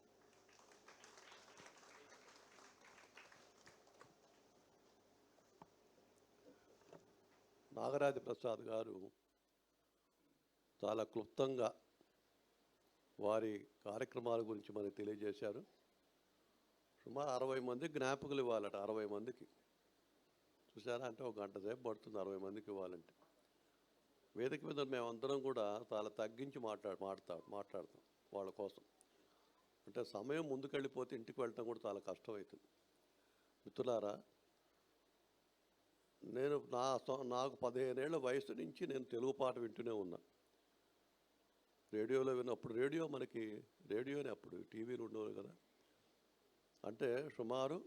నాగరాజ ప్రసాద్ గారు చాలా క్లుప్తంగా వారి కార్యక్రమాల గురించి మనకు తెలియజేశారు. సుమారు 60 మందికి జ్ఞాపకులు ఇవ్వాలట. 60 మందికి చూసారా, అంటే ఒక గంట సేపు పడుతుంది 60 మందికి ఇవ్వాలంటే. వేదిక మీద మేమందరం కూడా చాలా తగ్గించి మాట్లాడతాం వాళ్ళ కోసం. అంటే సమయం ముందుకెళ్ళిపోతే ఇంటికి వెళ్ళటం కూడా చాలా కష్టమవుతుంది. మిత్రులారా, నేను నాకు 15 ఏళ్ల వయసు నుంచి నేను తెలుగు పాట వింటూనే ఉన్నా. రేడియోలో విన్నప్పుడు, రేడియోనే అప్పుడు టీవీలు ఉండేవి కదా. అంటే సుమారు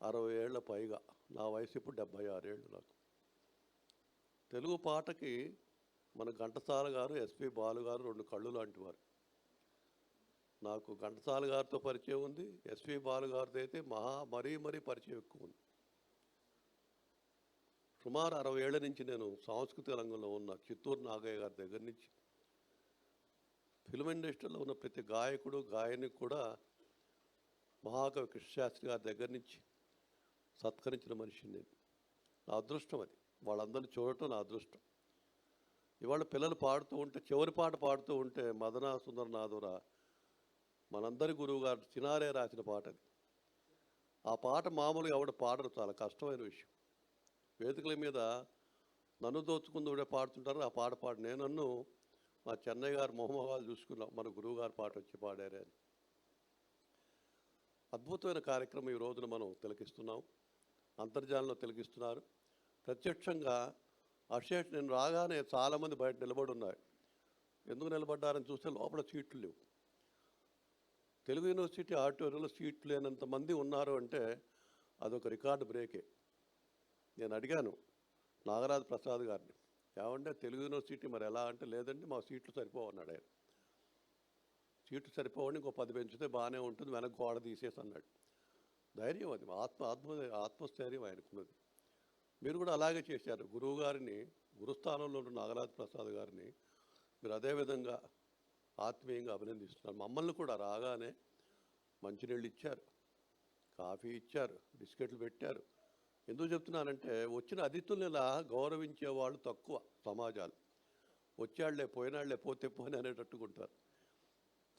60 ఏళ్ల పైగా. నా వయసు ఇప్పుడు 76 ఏళ్ళు. నాకు తెలుగు పాటకి మన ఘంటసాల గారు, ఎస్పి బాలు గారు 2 కళ్ళు లాంటి వారు. నాకు ఘంటసాల గారితో పరిచయం ఉంది, ఎస్పి బాలు గారితో అయితే మరీ పరిచయం ఎక్కువ ఉంది. సుమారు 60 ఏళ్ల నుంచి నేను సాంస్కృతిక రంగంలో ఉన్న. చిత్తూరు నాగయ్య గారి దగ్గర నుంచి ఫిల్మ్ ఇండస్ట్రీలో ఉన్న ప్రతి గాయకుడు, గాయనికి కూడా మహాకవి కృష్ణశాస్త్రి గారి దగ్గర నుంచి సత్కరించిన మనిషిని నేను. నా అదృష్టం అది. వాళ్ళందరినీ చూడటం నా అదృష్టం. ఇవాళ పిల్లలు పాడుతూ ఉంటే, చివరి పాట పాడుతూ ఉంటే, మదన సుందరనాథురా మనందరి గురువు గారు చినారే రాసిన పాట అది. ఆ పాట మామూలుగా ఎవడ పాడరు, చాలా కష్టమైన విషయం. వేదికల మీద నన్ను దోచుకుందూడే పాడుతుంటారు. ఆ పాట నన్ను మా చెన్నై గారు మొహమ్మవాళ్ళు చూసుకున్నాం, మన గురువు గారు పాట వచ్చి పాడారే అని. అద్భుతమైన కార్యక్రమం ఈ రోజున మనం తిలకిస్తున్నాం. అంతర్జాలంలో తిలకిస్తున్నారు. ప్రత్యక్షంగా అశేష్ నేను రాగానే చాలామంది బయట నిలబడి ఉన్నారు. ఎందుకు నిలబడ్డారని చూస్తే లోపల సీట్లు లేవు. తెలుగు యూనివర్సిటీ ఆడిటోరియంలో సీట్లు లేనంత మంది ఉన్నారు అంటే అదొక రికార్డు బ్రేకే. నేను అడిగాను నాగరాజ ప్రసాద్ గారిని, ఏమంటే తెలుగు యూనివర్సిటీ మరి ఎలా అంటే, లేదండి మా సీట్లు సరిపోవన్నాడు ఆయన. సీట్లు సరిపోవని ఇంకో 10 పెంచితే బాగానే ఉంటుంది, వెనక గోడ తీసేసి అన్నాడు. ధైర్యం అది, ఆత్మస్థైర్యం ఆయనకున్నది. మీరు కూడా అలాగే చేశారు. గురువు గారిని, గురుస్థానంలో ఉన్న నాగరాజ ప్రసాద్ గారిని మీరు అదేవిధంగా ఆత్మీయంగా అభినందిస్తున్నారు. మమ్మల్ని కూడా రాగానే మంచినీళ్ళు ఇచ్చారు, కాఫీ ఇచ్చారు, బిస్కెట్లు పెట్టారు. ఎందుకు చెప్తున్నానంటే, వచ్చిన అతిథుల్ని ఇలా గౌరవించే వాళ్ళు తక్కువ సమాజాలు. వచ్చాళ్లే పోయినాళ్లే పోతే పోని అనేటట్టుకుంటారు.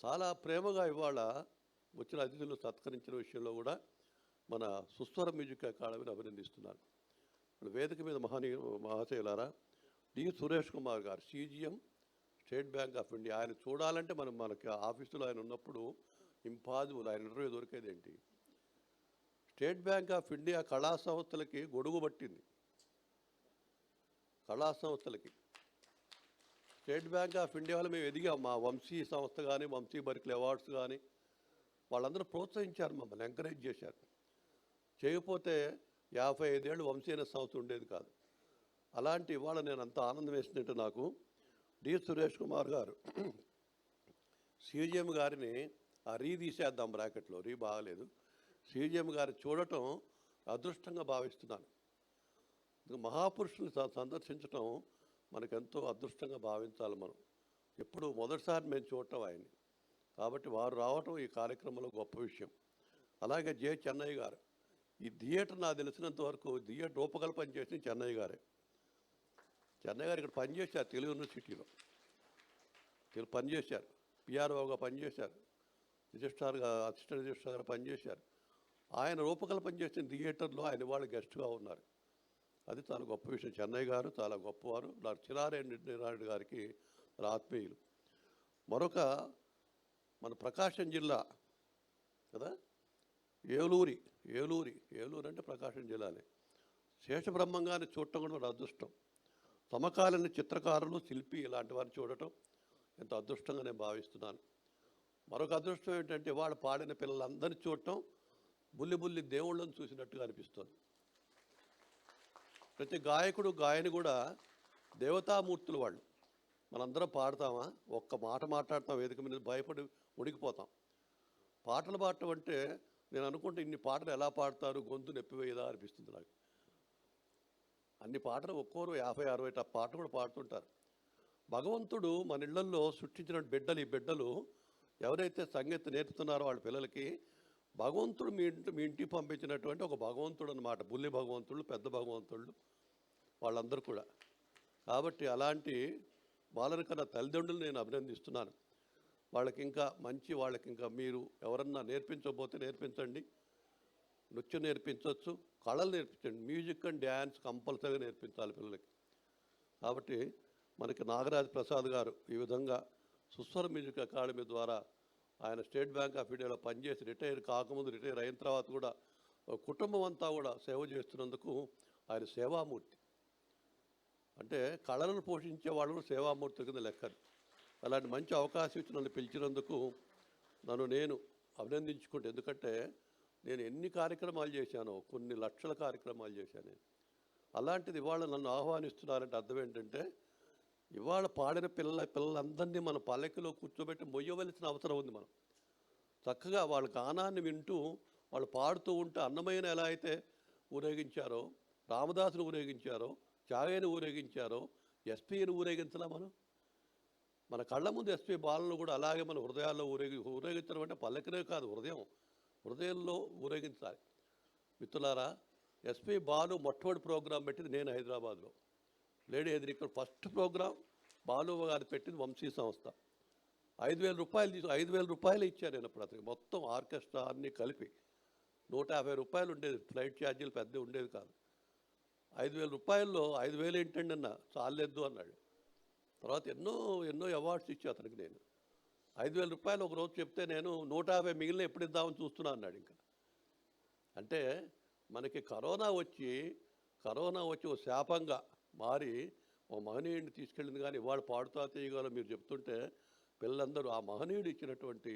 చాలా ప్రేమగా ఇవాళ వచ్చిన అతిథులను సత్కరించిన విషయంలో కూడా మన సుస్వర మ్యూజిక్ అకాడమీని అభినందిస్తున్నారు. ఇప్పుడు వేదిక మీద మహాశయులారా, D Suresh Kumar garu, CGM State Bank of India. ఆయన చూడాలంటే మనకి ఆఫీసులో ఆయన ఉన్నప్పుడు ఇంపాసిబుల్, ఆయన ఇంటర్వ్యూ దొరికేదేంటి. స్టేట్ బ్యాంక్ ఆఫ్ ఇండియా కళా సంస్థలకి గొడుగు పట్టింది. కళా సంస్థలకి స్టేట్ బ్యాంక్ ఆఫ్ ఇండియాలో మేము ఎదిగాం. మా వంశీ సంస్థ కానీ, వంశీ బర్క్లీ అవార్డ్స్ కానీ, వాళ్ళందరూ ప్రోత్సహించారు, మమ్మల్ని ఎంకరేజ్ చేశారు. చేయకపోతే 55 ఏళ్ళు వంశీ అనే సంస్థ ఉండేది కాదు. అలాంటి ఇవాళ నేను అంత ఆనందం వేసినట్టు నాకు డి సురేష్ కుమార్ గారు CGM గారిని తీసేద్దాం బ్రాకెట్లో, బాగలేదు, CGM గారిని చూడటం అదృష్టంగా భావిస్తున్నాను. మహాపురుషుల్ని సందర్శించటం మనకెంతో అదృష్టంగా భావించాలి మనం. ఎప్పుడు మొదటిసారి మేము చూడటం ఆయన్ని, కాబట్టి వారు రావటం ఈ కార్యక్రమంలో గొప్ప విషయం. అలాగే జె చెన్నై గారు, ఈ థియేటర్ నాకు తెలిసినంత వరకు థియేటర్ రూపకల్పన చేసిన చెన్నై గారే. చెన్నై గారు ఇక్కడ పనిచేశారు, తెలుగు యూనివర్సిటీలో పనిచేశారు, PROగా పనిచేశారు, రిజిస్ట్రార్గా, అసిస్టెంట్ రిజిస్ట్రార్గా పనిచేశారు. ఆయన రూపకల్పన చేసిన థియేటర్లో ఆయన వాళ్ళు గెస్ట్గా ఉన్నారు. అది చాలా గొప్ప విషయం. చెన్నై గారు చాలా గొప్పవారు. డాక్టర్ చిరారెడ్డి గారికి ఆత్మీయులు. మరొక మన ప్రకాశం జిల్లా కదా, ఏలూరు అంటే ప్రకాశం జిల్లానే. శేషబ్రహ్మం గారిని చూడటం కూడా మన అదృష్టం. సమకాలీన చిత్రకారులు, శిల్పి ఇలాంటి వారిని చూడటం ఎంత అదృష్టంగా నేను భావిస్తున్నాను. మరొక అదృష్టం ఏంటంటే వాళ్ళు పాడిన పిల్లలందరినీ చూడటం బుల్లి దేవుళ్ళని చూసినట్టుగా అనిపిస్తుంది. ప్రతి గాయకుడు గాయని కూడా దేవతామూర్తులు వాళ్ళు. మనందరం పాడతామా, ఒక్క మాట మాట్లాడతాం వేదిక మీద భయపడి ఉడికిపోతాం. పాటలు పాడటం అంటే నేను అనుకుంటే ఇన్ని పాటలు ఎలా పాడతారు, గొంతు నొప్పివేయదా అనిపిస్తుంది నాకు. అన్ని పాటలు ఒక్కోరు 50-60 పాటలు కూడా పాడుతుంటారు. భగవంతుడు మన ఇళ్లల్లో సృష్టించిన బిడ్డలు, ఈ బిడ్డలు ఎవరైతే సంగీతం నేర్పుతున్నారో వాళ్ళ పిల్లలకి భగవంతుడు మీ ఇంటికి పంపించినటువంటి ఒక భగవంతుడు అన్నమాట. బుల్లి భగవంతుళ్ళు, పెద్ద భగవంతుళ్ళు వాళ్ళందరూ కూడా. కాబట్టి అలాంటి వాళ్ళని కన్నా తల్లిదండ్రులు నేను అభినందిస్తున్నాను. వాళ్ళకి ఇంకా మీరు ఎవరన్నా నేర్పించకపోతే నేర్పించండి. నృత్యం నేర్పించవచ్చు, కళలు నేర్పించండి. మ్యూజిక్ అండ్ డ్యాన్స్ కంపల్సరీగా నేర్పించాలి పిల్లలకి. కాబట్టి మనకి నాగరాజ్ ప్రసాద్ గారు ఈ విధంగా సుస్వర మ్యూజిక్ అకాడమీ ద్వారా ఆయన స్టేట్ బ్యాంక్ ఆఫ్ ఇండియాలో పనిచేసి రిటైర్ కాకముందు, రిటైర్ అయిన తర్వాత కూడా కుటుంబం అంతా కూడా సేవ చేస్తున్నందుకు ఆయన సేవామూర్తి. అంటే కళలను పోషించే వాళ్ళు సేవామూర్తి కింద లెక్కలు. అలాంటి మంచి అవకాశం ఇచ్చి నన్ను పిలిచినందుకు నేను అభినందించుకుంటే, ఎందుకంటే నేను ఎన్ని కార్యక్రమాలు చేశానో, కొన్ని లక్షల కార్యక్రమాలు చేశాను నేను. అలాంటిది ఇవాళ నన్ను ఆహ్వానిస్తున్నారంటే అర్థం ఏంటంటే ఇవాళ పాడిన పిల్లలందరినీ మన పల్లకిలో కూర్చోబెట్టి మొయ్యవలసిన అవసరం ఉంది. మనం చక్కగా వాళ్ళ గానాన్ని వింటూ వాళ్ళు పాడుతూ ఉంటే అన్నమయ్యను ఎలా అయితే ఊరేగించారో, రామదాసును ఊరేగించారో, త్యాగయ్యను ఊరేగించారో, ఎస్పీని ఊరేగించలా మన కళ్ళ ముందు ఎస్పీ బాలను కూడా అలాగే మన హృదయాల్లో ఊరేగించడం అంటే పల్లకినే కాదు, హృదయంలో ఊరేగించాలి. మిత్రులారా, ఎస్పీ బాలు మొట్టమొదటి ప్రోగ్రాం పెట్టింది నేను హైదరాబాద్లో. లేడీ ఎదురికల్ ఫస్ట్ ప్రోగ్రాం బాలు గారు పెట్టింది వంశీ సంస్థ. 5,000 రూపాయలు ఇచ్చాను నేను అప్పుడు. అతనికి మొత్తం ఆర్కెస్ట్రా అన్నీ కలిపి 150 రూపాయలు ఉండేది. ఫ్లైట్ ఛార్జీలు పెద్ద ఉండేది కాదు. 5,000 రూపాయల్లో 5,000 ఏంటండి అన్న, చాలేదు అన్నాడు. తర్వాత ఎన్నో అవార్డ్స్ ఇచ్చా అతనికి నేను. 5,000 రూపాయలు ఒక రోజు చెప్తే నేను 150 మిగిలిన ఎప్పుడు ఇద్దామని చూస్తున్నా అన్నాడు. ఇంకా అంటే మనకి కరోనా వచ్చి ఒక శాపంగా మారి ఓ మహనీయుడిని తీసుకెళ్ళింది. కానీ ఇవాళ పాడుతా తీయగల మీరు చెప్తుంటే పిల్లలందరూ ఆ మహనీయుడు ఇచ్చినటువంటి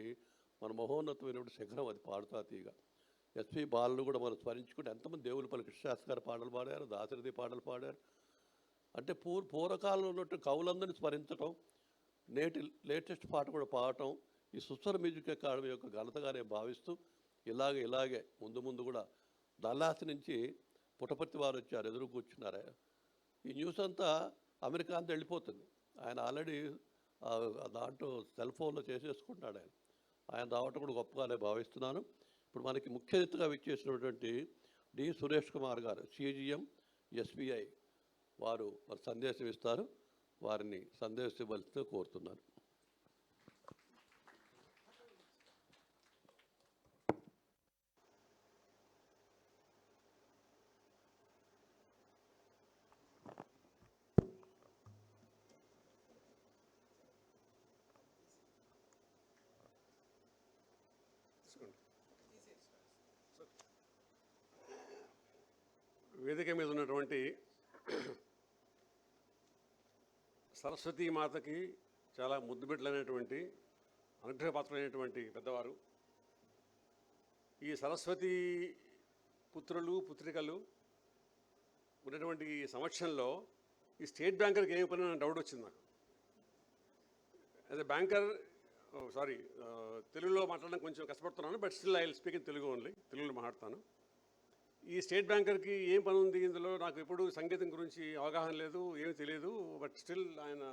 మన మహోన్నతమైనటువంటి శిఖరం అది పాడుతా తీయగ. ఎస్పీ బాలను కూడా మనం స్మరించుకుంటే ఎంతమంది దేవులపల్లి కృష్ణశాస్త్రి గారు పాటలు పాడారు, దాశరథి పాటలు పాడారు. అంటే పూర్వకాలంలో ఉన్నట్టు కవులందరినీ స్మరించడం, నేటి లేటెస్ట్ పాట కూడా పాడటం ఈ సుస్వర మ్యూజిక్ అకాడమీ యొక్క ఘనతగానే భావిస్తూ ఇలాగే ముందు కూడా దల్లాసి నుంచి పుట్టపర్తి వారు వచ్చారు, ఎదురు కూర్చున్నారే. ఈ న్యూస్ అంతా అమెరికా అంతా వెళ్ళిపోతుంది. ఆయన ఆల్రెడీ దాంట్లో సెల్ ఫోన్లో చేసేసుకుంటున్నాడు. ఆయన రావటం కూడా గొప్పగానే భావిస్తున్నాను. ఇప్పుడు మనకి ముఖ్య అతిథిగా విచ్చేసినటువంటి D Suresh Kumar garu, CGM SBI వారు సందేశం ఇస్తారు. వారిని సందేశం ఇవ్వాల్సిందిగా కోరుతున్నాను. వేదిక మీద ఉన్నటువంటి సరస్వతీ మాతకి చాలా ముద్దుబిడ్డలైనటువంటి అనుగ్రహపాత్రులైనటువంటి పెద్దవారు, ఈ సరస్వతీ పుత్రులు పుత్రికలు ఉన్నటువంటి ఈ సమక్షంలో ఈ స్టేట్ బ్యాంకర్కి ఏమి పని డౌట్ వచ్చింది నాకు. యాజ్ ఎ బ్యాంకర్, తెలుగులో మాట్లాడడం కొంచెం కష్టపడుతున్నాను, but still I will speak in Telugu only, తెలుగులో మాట్లాడతాను. ఈ స్టేట్ బ్యాంకర్కి ఏం పని ఉంది ఇందులో? నాకు ఎప్పుడు సంగీతం గురించి అవగాహన లేదు, ఏమీ తెలియదు. బట్ స్టిల్ ఆయన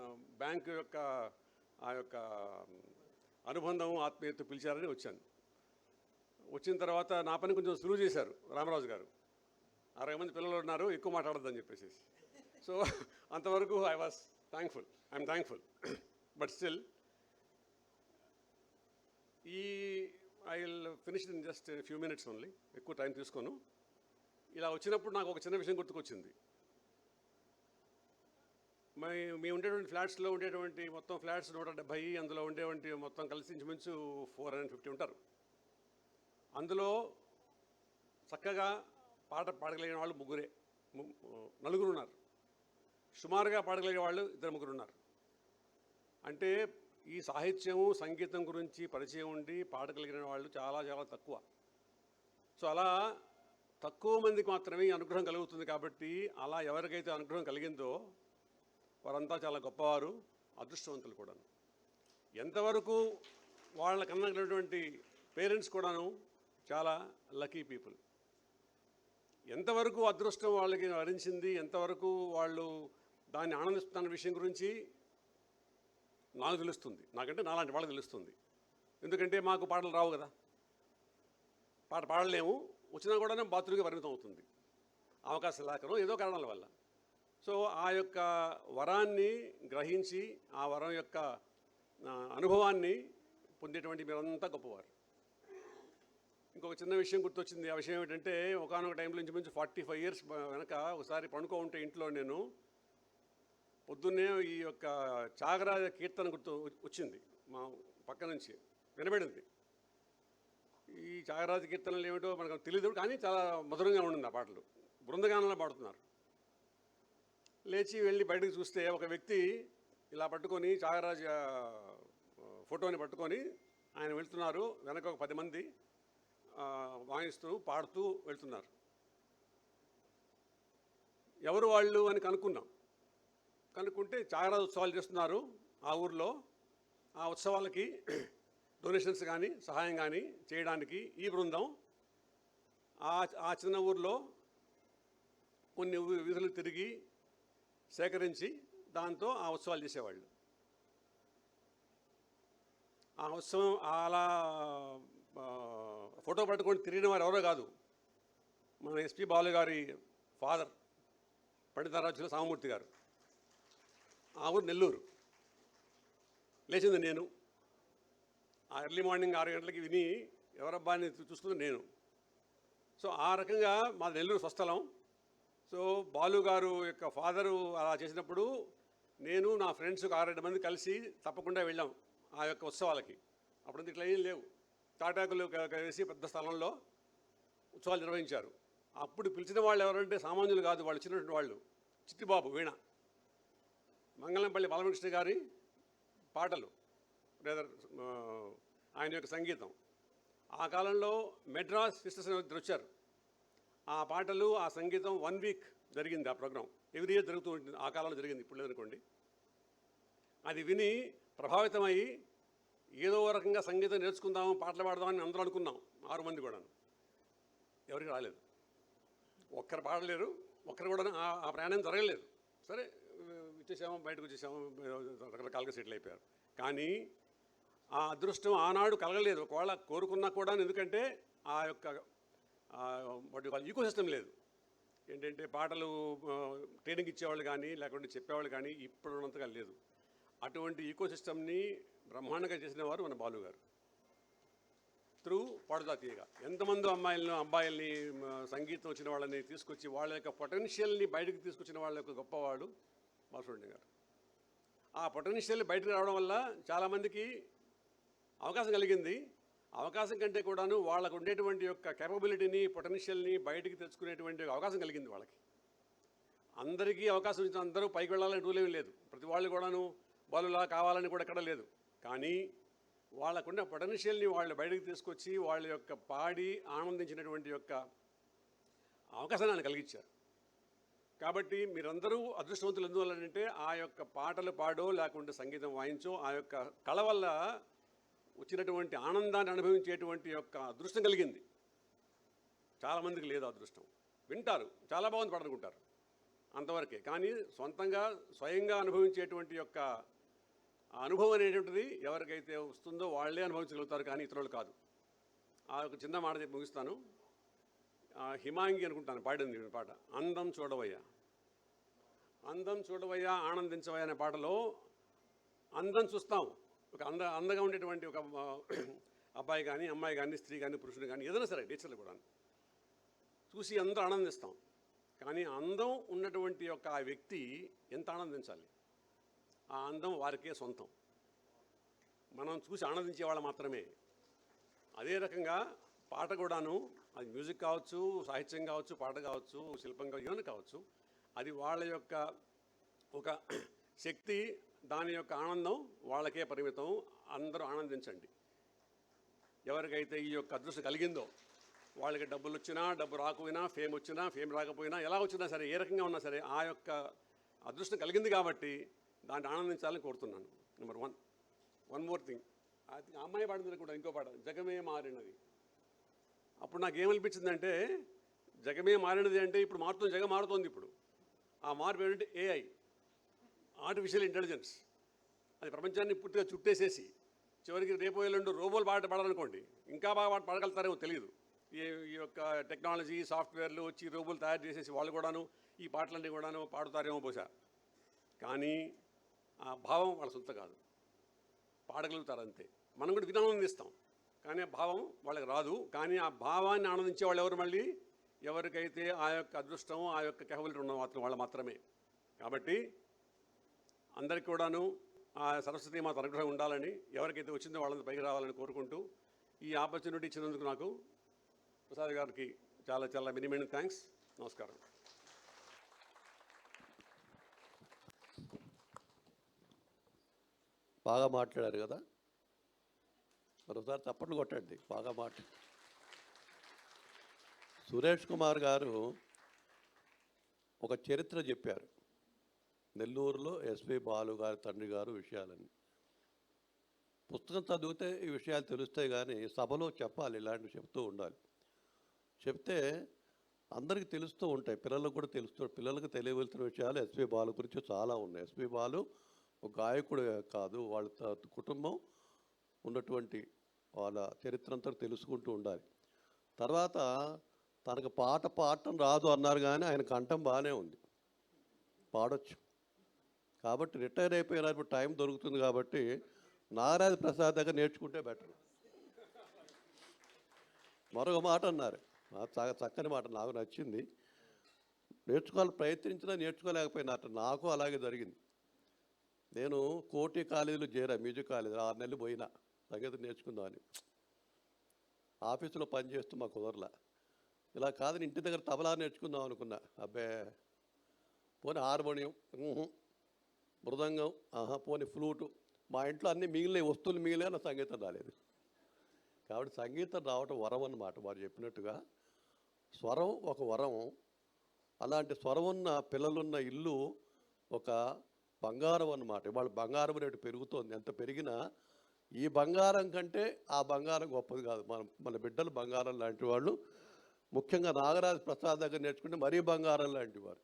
బ్యాంకు యొక్క ఆ యొక్క అనుబంధం, ఆత్మీయత పిలిచారని వచ్చాను. వచ్చిన తర్వాత నా పని కొంచెం సులువు చేశారు రామరాజు గారు. 60 మంది పిల్లలు ఉన్నారు, ఎక్కువ మాట్లాడద్దని చెప్పేసి. సో అంతవరకు ఐఎమ్ థ్యాంక్ఫుల్. బట్ స్టిల్ ఈ I will finish in just few minutes only, ఎక్కువ టైం తీసుకోను. ఇలా వచ్చినప్పుడు నాకు ఒక చిన్న విషయం గుర్తుకొచ్చింది. మేము ఉండేటువంటి ఫ్లాట్స్లో ఉండేటువంటి మొత్తం ఫ్లాట్స్ 170, అందులో ఉండేటువంటి మొత్తం కలిసి ఇంచుమించు 450 ఉంటారు. అందులో చక్కగా పాట పాడగలిగిన వాళ్ళు నలుగురు ఉన్నారు. సుమారుగా పాడగలిగే వాళ్ళు 2-3 ఉన్నారు. అంటే ఈ సాహిత్యము సంగీతం గురించి పరిచయం ఉండి పాడగలిగిన వాళ్ళు చాలా చాలా తక్కువ. సో అలా తక్కువ మందికి మాత్రమే ఈ అనుగ్రహం కలుగుతుంది. కాబట్టి అలా ఎవరికైతే అనుగ్రహం కలిగిందో వారంతా చాలా గొప్పవారు, అదృష్టవంతులు కూడాను. ఎంతవరకు వాళ్ళకన్నటువంటి పేరెంట్స్ కూడాను చాలా లక్కీ పీపుల్. ఎంతవరకు అదృష్టం వాళ్ళకి వరించింది, ఎంతవరకు వాళ్ళు దాన్ని ఆనందిస్తున్న విషయం గురించి నాకు తెలుస్తుంది. నాకంటే నాలాంటి వాళ్ళకి తెలుస్తుంది. ఎందుకంటే మాకు పాటలు రావు కదా, పాట పాడలేము, వచ్చినా కూడా బాత్రూమ్కి పరిమితం అవుతుంది, అవకాశం లేకనో ఏదో కారణాల వల్ల. సో ఆ యొక్క వరాన్ని గ్రహించి ఆ వరం యొక్క అనుభవాన్ని పొందేటువంటి మీరంతా గొప్పవారు. ఇంకొక చిన్న విషయం గుర్తొచ్చింది. ఆ విషయం ఏంటంటే, ఒకనొక టైంలో ఇంచుమించు 45 years వెనక ఒకసారి పండుకో ఉంటే ఇంట్లో నేను పొద్దున్నే ఈ యొక్క త్యాగరాజ కీర్తన వచ్చింది మా పక్క నుంచి, వినబడింది. ఈ త్యాగరాజ కీర్తనలు ఏమిటో మనకు తెలియదు, కానీ చాలా మధురంగా ఉండింది ఆ పాటలు. బృందగానంలో పాడుతున్నారు. లేచి వెళ్ళి బయటకు చూస్తే ఒక వ్యక్తి ఇలా పట్టుకొని త్యాగరాజ ఫోటోని పట్టుకొని ఆయన వెళ్తున్నారు. వెనక ఒక 10 మంది వాయిస్తూ పాడుతూ వెళ్తున్నారు. ఎవరు వాళ్ళు అని కనుక్కుంటే త్యాగరాజ ఉత్సవాలు చేస్తున్నారు ఆ ఊర్లో. ఆ ఉత్సవాలకి డొనేషన్స్ కానీ సహాయం కానీ చేయడానికి ఈ బృందం ఆ చిన్న ఊర్లో కొన్ని వీధులు తిరిగి సేకరించి దాంతో ఆ ఉత్సవాలు చేసేవాళ్ళు. ఆ ఉత్సవం అలా ఫోటో పట్టుకొని తిరిగిన వారు ఎవరో కాదు, మన ఎస్పి బాలు గారి ఫాదర్ పండితారాజుల సామమూర్తి గారు. ఆ ఊరు నెల్లూరు. లేచింది నేను. ఆ ఎర్లీ మార్నింగ్ 6 గంటలకి విని ఎవరబ్బాని చూస్తుంది నేను. సో ఆ రకంగా మాది నెల్లూరు స్వస్థలం. సో బాలు గారు యొక్క ఫాదరు అలా చేసినప్పుడు నేను నా ఫ్రెండ్స్ 6-7 మంది కలిసి తప్పకుండా వెళ్ళాం ఆ యొక్క ఉత్సవాలకి. అప్పుడు ఇట్లా ఏం లేవు, తాటాకులు వేసి పెద్ద స్థలంలో ఉత్సవాలు నిర్వహించారు. అప్పుడు పిలిచిన వాళ్ళు ఎవరంటే సామాన్యులు కాదు, వాళ్ళు వచ్చినటువంటి వాళ్ళు. చిట్టిబాబు వీణ, మంగళంపల్లి బాలకృష్ణ గారి పాటలు, లేదా ఆయన యొక్క సంగీతం. ఆ కాలంలో మెడ్రాస్ సిస్టర్స్ వచ్చారు. ఆ పాటలు ఆ సంగీతం 1 week జరిగింది ఆ ప్రోగ్రాం. ఎవ్రీ ఇయర్ జరుగుతూ ఉంటుంది. ఆ కాలంలో జరిగింది, ఇప్పుడు లేదనుకోండి. అది విని ప్రభావితమై ఏదో రకంగా సంగీతం నేర్చుకుందాము, పాటలు పాడదామని అందరూ అనుకున్నాం. 6 మంది కూడా. ఎవరికి రాలేదు, ఒక్కరు పాడలేరు, ఒక్కరు కూడా ఆ ప్రయాణం జరగలేదు. సరే వచ్చేసాము, బయటకు వచ్చేసాము, రకరకాలుగా సెటిల్ అయిపోయారు. కానీ ఆ అదృష్టం ఆనాడు కలగలేదు. ఒకవేళ కోరుకున్నా కూడా, ఎందుకంటే ఆ యొక్క వాటి ఈకో సిస్టమ్ లేదు. ఏంటంటే పాటలు ట్రైనింగ్ ఇచ్చేవాళ్ళు కానీ లేకుంటే చెప్పేవాళ్ళు కానీ ఇప్పుడు ఉన్నంతగా లేదు. అటువంటి ఈకో సిస్టమ్ని బ్రహ్మాండంగా చేసిన వారు మన బాలు గారు. త్రూ పాడుతా తీయగా ఎంతమంది అబ్బాయిల్ని సంగీతం వచ్చిన వాళ్ళని తీసుకొచ్చి వాళ్ళ యొక్క పొటెన్షియల్ని బయటకు తీసుకొచ్చిన వాళ్ళ యొక్క గొప్పవాడు బాలసుబ్రహ్మణ్యం గారు. ఆ పొటెన్షియల్ని బయటకు రావడం వల్ల చాలామందికి అవకాశం కలిగింది. అవకాశం కంటే కూడాను వాళ్ళకు ఉండేటువంటి యొక్క కేపబిలిటీని, పొటెన్షియల్ని బయటికి తెచ్చుకునేటువంటి అవకాశం కలిగింది వాళ్ళకి. అందరికీ అవకాశం ఇచ్చిన అందరూ పైకి వెళ్ళాలని రూల్ ఏమీ లేదు. ప్రతి వాళ్ళు కూడాను బాలులా కావాలని కూడా ఎక్కడ లేదు. కానీ వాళ్ళకున్న పొటెన్షియల్ని వాళ్ళు బయటకు తీసుకొచ్చి వాళ్ళ యొక్క పాడి ఆనందించినటువంటి యొక్క అవకాశాన్ని ఆయన కలిగించారు. కాబట్టి మీరందరూ అదృష్టవంతులు ఎందువల్లంటే ఆ యొక్క పాటలు పాడో లేకుంటే సంగీతం వాయించో ఆ యొక్క కళ వల్ల వచ్చినటువంటి ఆనందాన్ని అనుభవించేటువంటి యొక్క అదృష్టం కలిగింది. చాలామందికి లేదు అదృష్టం. వింటారు, చాలా బాగుంది పాడుకుంటారు, అంతవరకే. కానీ సొంతంగా స్వయంగా అనుభవించేటువంటి యొక్క అనుభవం అనేటువంటిది ఎవరికైతే వస్తుందో వాళ్ళే అనుభవించగలుగుతారు, కానీ ఇతరులు కాదు. ఆ ఒక చిన్న మాట చెప్పి ముగిస్తాను. హిమాంగి అనుకుంటాను పాడింది పాట, అందం చూడవయ్యా, అందం చూడవయ్యా ఆనందించవయ్యా అనే పాటలో అందం చూస్తాం. ఒక అందగా ఉండేటువంటి ఒక అబ్బాయి కానీ అమ్మాయి కానీ స్త్రీ కానీ పురుషుడు కానీ ఏదైనా సరే నేచర్లో కూడా చూసి అందరూ ఆనందిస్తాం. కానీ అందం ఉన్నటువంటి యొక్క ఆ వ్యక్తి ఎంత ఆనందించాలి? ఆ అందం వారికే సొంతం, మనం చూసి ఆనందించే వాళ్ళు మాత్రమే. అదే రకంగా పాట కూడాను, అది మ్యూజిక్ కావచ్చు, సాహిత్యం కావచ్చు, పాట కావచ్చు, శిల్పం కావచ్చు, ఏమైనా కావచ్చు, అది వాళ్ళ యొక్క ఒక శక్తి, దాని యొక్క ఆనందం వాళ్ళకే పరిమితం. అందరూ ఆనందించండి. ఎవరికైతే ఈ యొక్క అదృష్టం కలిగిందో వాళ్ళకి డబ్బులు వచ్చినా, డబ్బు రాకపోయినా, ఫేమ్ వచ్చినా, ఫేమ్ రాకపోయినా, ఎలా వచ్చినా సరే, ఏ రకంగా ఉన్నా సరే, ఆ యొక్క అదృష్టం కలిగింది కాబట్టి దాన్ని ఆనందించాలని కోరుతున్నాను. నెంబర్ 1. వన్ మోర్ థింగ్, అది అమ్మాయి పాడింది కూడా ఇంకో పాట, జగమే మారినది. అప్పుడు నాకు ఏమనిపించిందంటే, జగమే మారినది అంటే ఇప్పుడు మారుతుంది, జగం మారుతోంది. ఇప్పుడు ఆ మార్పు ఏంటంటే AI, ఆర్టిఫిషియల్ ఇంటెలిజెన్స్. అది ప్రపంచాన్ని పూర్తిగా చుట్టేసేసి చివరికి రేపు ఎల్లుండి రోబోలు పాట పాడాలనుకోండి, ఇంకా బాగా పాడగలుగుతారేమో తెలియదు. ఈ యొక్క టెక్నాలజీ సాఫ్ట్వేర్లు వచ్చి రోబోలు తయారు చేసేసి వాళ్ళు కూడాను ఈ పాటలన్నీ కూడాను పాడుతారేమో బహుశా. కానీ ఆ భావం వాళ్ళ సొంత కాదు, పాడగలుగుతారు అంతే. మనం కూడా వినానందిస్తాం, కానీ ఆ భావం వాళ్ళకి రాదు. కానీ ఆ భావాన్ని ఆనందించే వాళ్ళు ఎవరు? మళ్ళీ ఎవరికైతే ఆ యొక్క అదృష్టం, ఆ యొక్క కెపబిలిటీ ఉన్న మాత్రం వాళ్ళు మాత్రమే. కాబట్టి అందరికీ కూడాను ఆ సరస్వతి మాత అనుగ్రహం ఉండాలని, ఎవరికైతే వచ్చిందో వాళ్ళని పైకి రావాలని కోరుకుంటూ, ఈ ఆపర్చునిటీ ఇచ్చినందుకు నాకు ప్రసాద్ గారికి చాలా చాలా మెనీ థ్యాంక్స్. నమస్కారం. బాగా మాట్లాడారు కదా, మరోసారి చప్పట్లు కొట్టండి. బాగా సురేష్ కుమార్ గారు ఒక చరిత్ర చెప్పారు. నెల్లూరులో ఎస్పి బాలు గారి తండ్రి గారు విషయాలని. పుస్తకం చదివితే ఈ విషయాలు తెలుస్తాయి, కానీ సభలో చెప్పాలి, ఇలాంటివి చెప్తూ ఉండాలి. చెప్తే అందరికీ తెలుస్తూ ఉంటాయి, పిల్లలకు కూడా తెలుస్తూ. పిల్లలకు తెలియవలసిన విషయాలు ఎస్పి బాలు గురించి చాలా ఉన్నాయి. ఎస్పి బాలు ఒక గాయకుడు కాదు, వాళ్ళ కుటుంబం ఉన్నటువంటి వాళ్ళ చరిత్ర అంతా తెలుసుకుంటూ ఉండాలి. తర్వాత తనకు పాట పాడటం రాదు అన్నారు, కానీ ఆయన కంఠం బాగానే ఉంది, పాడొచ్చు. కాబట్టి రిటైర్ అయిపోయినప్పుడు టైం దొరుకుతుంది కాబట్టి నాగరాజ ప్రసాద్ దగ్గర నేర్చుకుంటే బెటర్. మరొక మాట అన్నారు, చక్కని మాట, నాకు నచ్చింది. నేర్చుకోవాలి ప్రయత్నించినా నేర్చుకోలేకపోయినట్టు. నాకు అలాగే జరిగింది. నేను కోటి కాలేజీలో చేరా, మ్యూజిక్ కాలేజీ 6 నెలలు పోయినా సంగీతం నేర్చుకుందామని. ఆఫీసులో పనిచేస్తూ మాకు కుదరలా. ఇలా కాదని ఇంటి దగ్గర తబలా నేర్చుకుందాం అనుకున్నా. అబ్బే, పోనీ హార్మోనియం, మృదంగం, పోనీ ఫ్లూటు. మా ఇంట్లో అన్ని మిగిలిన వస్తువులు మిగిలిన నా సంగీతం రాలేదు. కాబట్టి సంగీతం రావటం వరం అన్నమాట. వారు చెప్పినట్టుగా స్వరం ఒక వరం. అలాంటి స్వరం ఉన్న పిల్లలున్న ఇల్లు ఒక బంగారం అన్నమాట. ఇవాళ బంగారం రేటు పెరుగుతోంది. ఎంత పెరిగినా ఈ బంగారం కంటే ఆ బంగారం గొప్పది కాదు. మన బిడ్డలు బంగారం లాంటి వాళ్ళు. ముఖ్యంగా నాగరాజ ప్రసాద్ దగ్గర నేర్చుకుంటే మరీ బంగారం లాంటి వారు.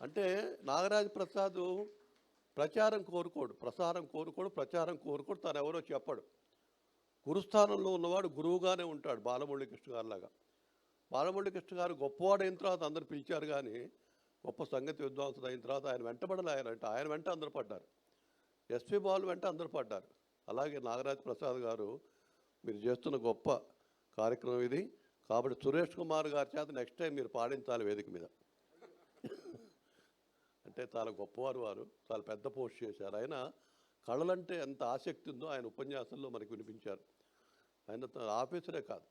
అంటే నాగరాజ ప్రసాద్ ప్రచారం కోరుకోడు, ప్రసారం కోరుకోడు, ప్రచారం కోరుకోడు. తను ఎవరో చెప్పడు. గురుస్థానంలో ఉన్నవాడు గురువుగానే ఉంటాడు. బాలమురళీ కృష్ణ గారిలాగా. బాలమురళీ కృష్ణ గారు గొప్పవాడు అయిన తర్వాత అందరూ పిలిచారు, కానీ గొప్ప సంగీత విద్వాంసుడు అయిన తర్వాత ఆయన వెంటబడలే. ఆయన వెంట అందరూ పడ్డారు. ఎస్పి బాలు వెంట అందరూ పడ్డారు. అలాగే నాగరాజ ప్రసాద్ గారు మీరు చేస్తున్న గొప్ప కార్యక్రమం ఇది. కాబట్టి సురేష్ కుమార్ గారి చేత నెక్స్ట్ టైం మీరు పాడించాలి వేదిక మీద. అంటే చాలా గొప్పవారు వారు, చాలా పెద్ద పోస్ట్ చేశారు. ఆయన కళలంటే ఎంత ఆసక్తి ఉందో ఆయన ఉపన్యాసంలో మనకు వినిపించారు. ఆయన ఆఫీసరే కాదు,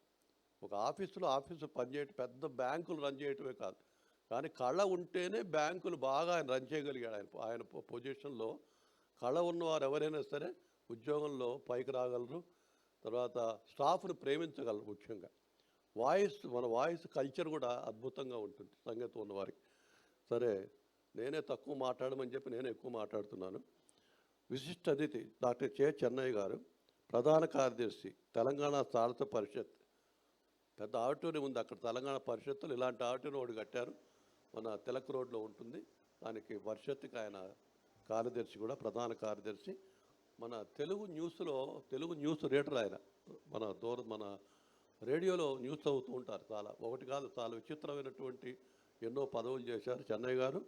ఒక ఆఫీసు పనిచేయటం, పెద్ద బ్యాంకులు రన్ చేయటమే కాదు, కానీ కళ ఉంటేనే బ్యాంకులు బాగా ఆయన రన్ చేయగలిగాడు. ఆయన పొజిషన్లో కళ ఉన్నవారు ఎవరైనా సరే ఉద్యోగంలో పైకి రాగలరు. తర్వాత స్టాఫ్ను ప్రేమించగలరు. ముఖ్యంగా మన వాయిస్ కల్చర్ కూడా అద్భుతంగా ఉంటుంది సంగీతం ఉన్నవారికి. సరే, నేనే తక్కువ మాట్లాడమని చెప్పి నేను ఎక్కువ మాట్లాడుతున్నాను. విశిష్ట అతిథి డాక్టర్ కె చెన్నయ్య గారు, ప్రధాన కార్యదర్శి తెలంగాణ సారథ పరిషత్. పెద్ద ఆడిటోరియం ఉంది అక్కడ తెలంగాణ పరిషత్తులు. ఇలాంటి ఆడిటోరియం ఒకటి కట్టారు, మన తిలక్ రోడ్లో ఉంటుంది. దానికి పరిషత్తుకి ఆయన కార్యదర్శి కూడా, ప్రధాన కార్యదర్శి. మన తెలుగు న్యూస్ రీడర్ ఆయన. మన రేడియోలో న్యూస్ చదువుతూ ఉంటారు. ఒకటి కాదు, చాలా విచిత్రమైనటువంటి ఎన్నో పదవులు చేశారు. చెన్నయ్య గారు,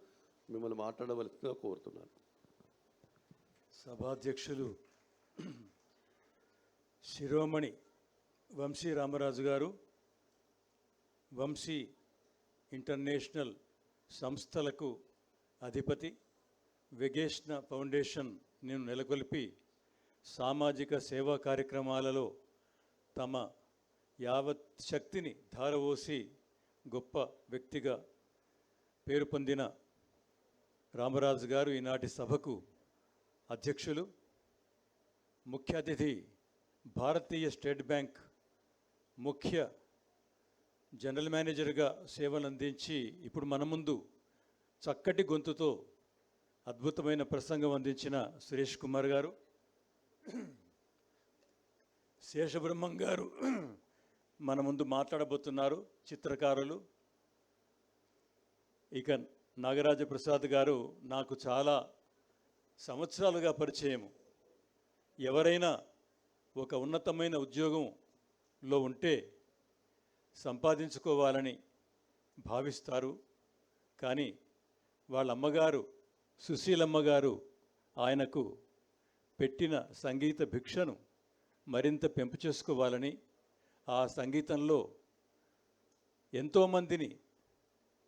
మిమ్మల్ని మాట్లాడవలసిందిగా కోరుతున్నాను. సభాధ్యక్షులు శిరోమణి వంశీ రామరాజు గారు వంశీ ఇంటర్నేషనల్ సంస్థలకు అధిపతి, వెగేష్ణ ఫౌండేషన్ను నెలకొల్పి సామాజిక సేవా కార్యక్రమాలలో తమ యావత్ శక్తిని ధారవోసి గొప్ప వ్యక్తిగా పేరు పొందిన రామరాజు గారు ఈనాటి సభకు అధ్యక్షులు. ముఖ్య అతిథి భారతీయ స్టేట్ బ్యాంక్ ముఖ్య జనరల్ మేనేజర్గా సేవలు అందించి ఇప్పుడు మన ముందు చక్కటి గొంతుతో అద్భుతమైన ప్రసంగం అందించిన సురేష్ కుమార్ గారు, శేషబ్రహ్మం గారు మన ముందు మాట్లాడబోతున్నారు, చిత్రకారులు. ఇక నాగరాజ ప్రసాద్ గారు నాకు చాలా సంవత్సరాలుగా పరిచయము. ఎవరైనా ఒక ఉన్నతమైన ఉద్యోగంలో ఉంటే సంపాదించుకోవాలని భావిస్తారు, కానీ వాళ్ళ అమ్మగారు సుశీలమ్మ గారు ఆయనకు పెట్టిన సంగీత భిక్షను మరింత పెంపు చేసుకోవాలని, ఆ సంగీతంలో ఎంతోమందిని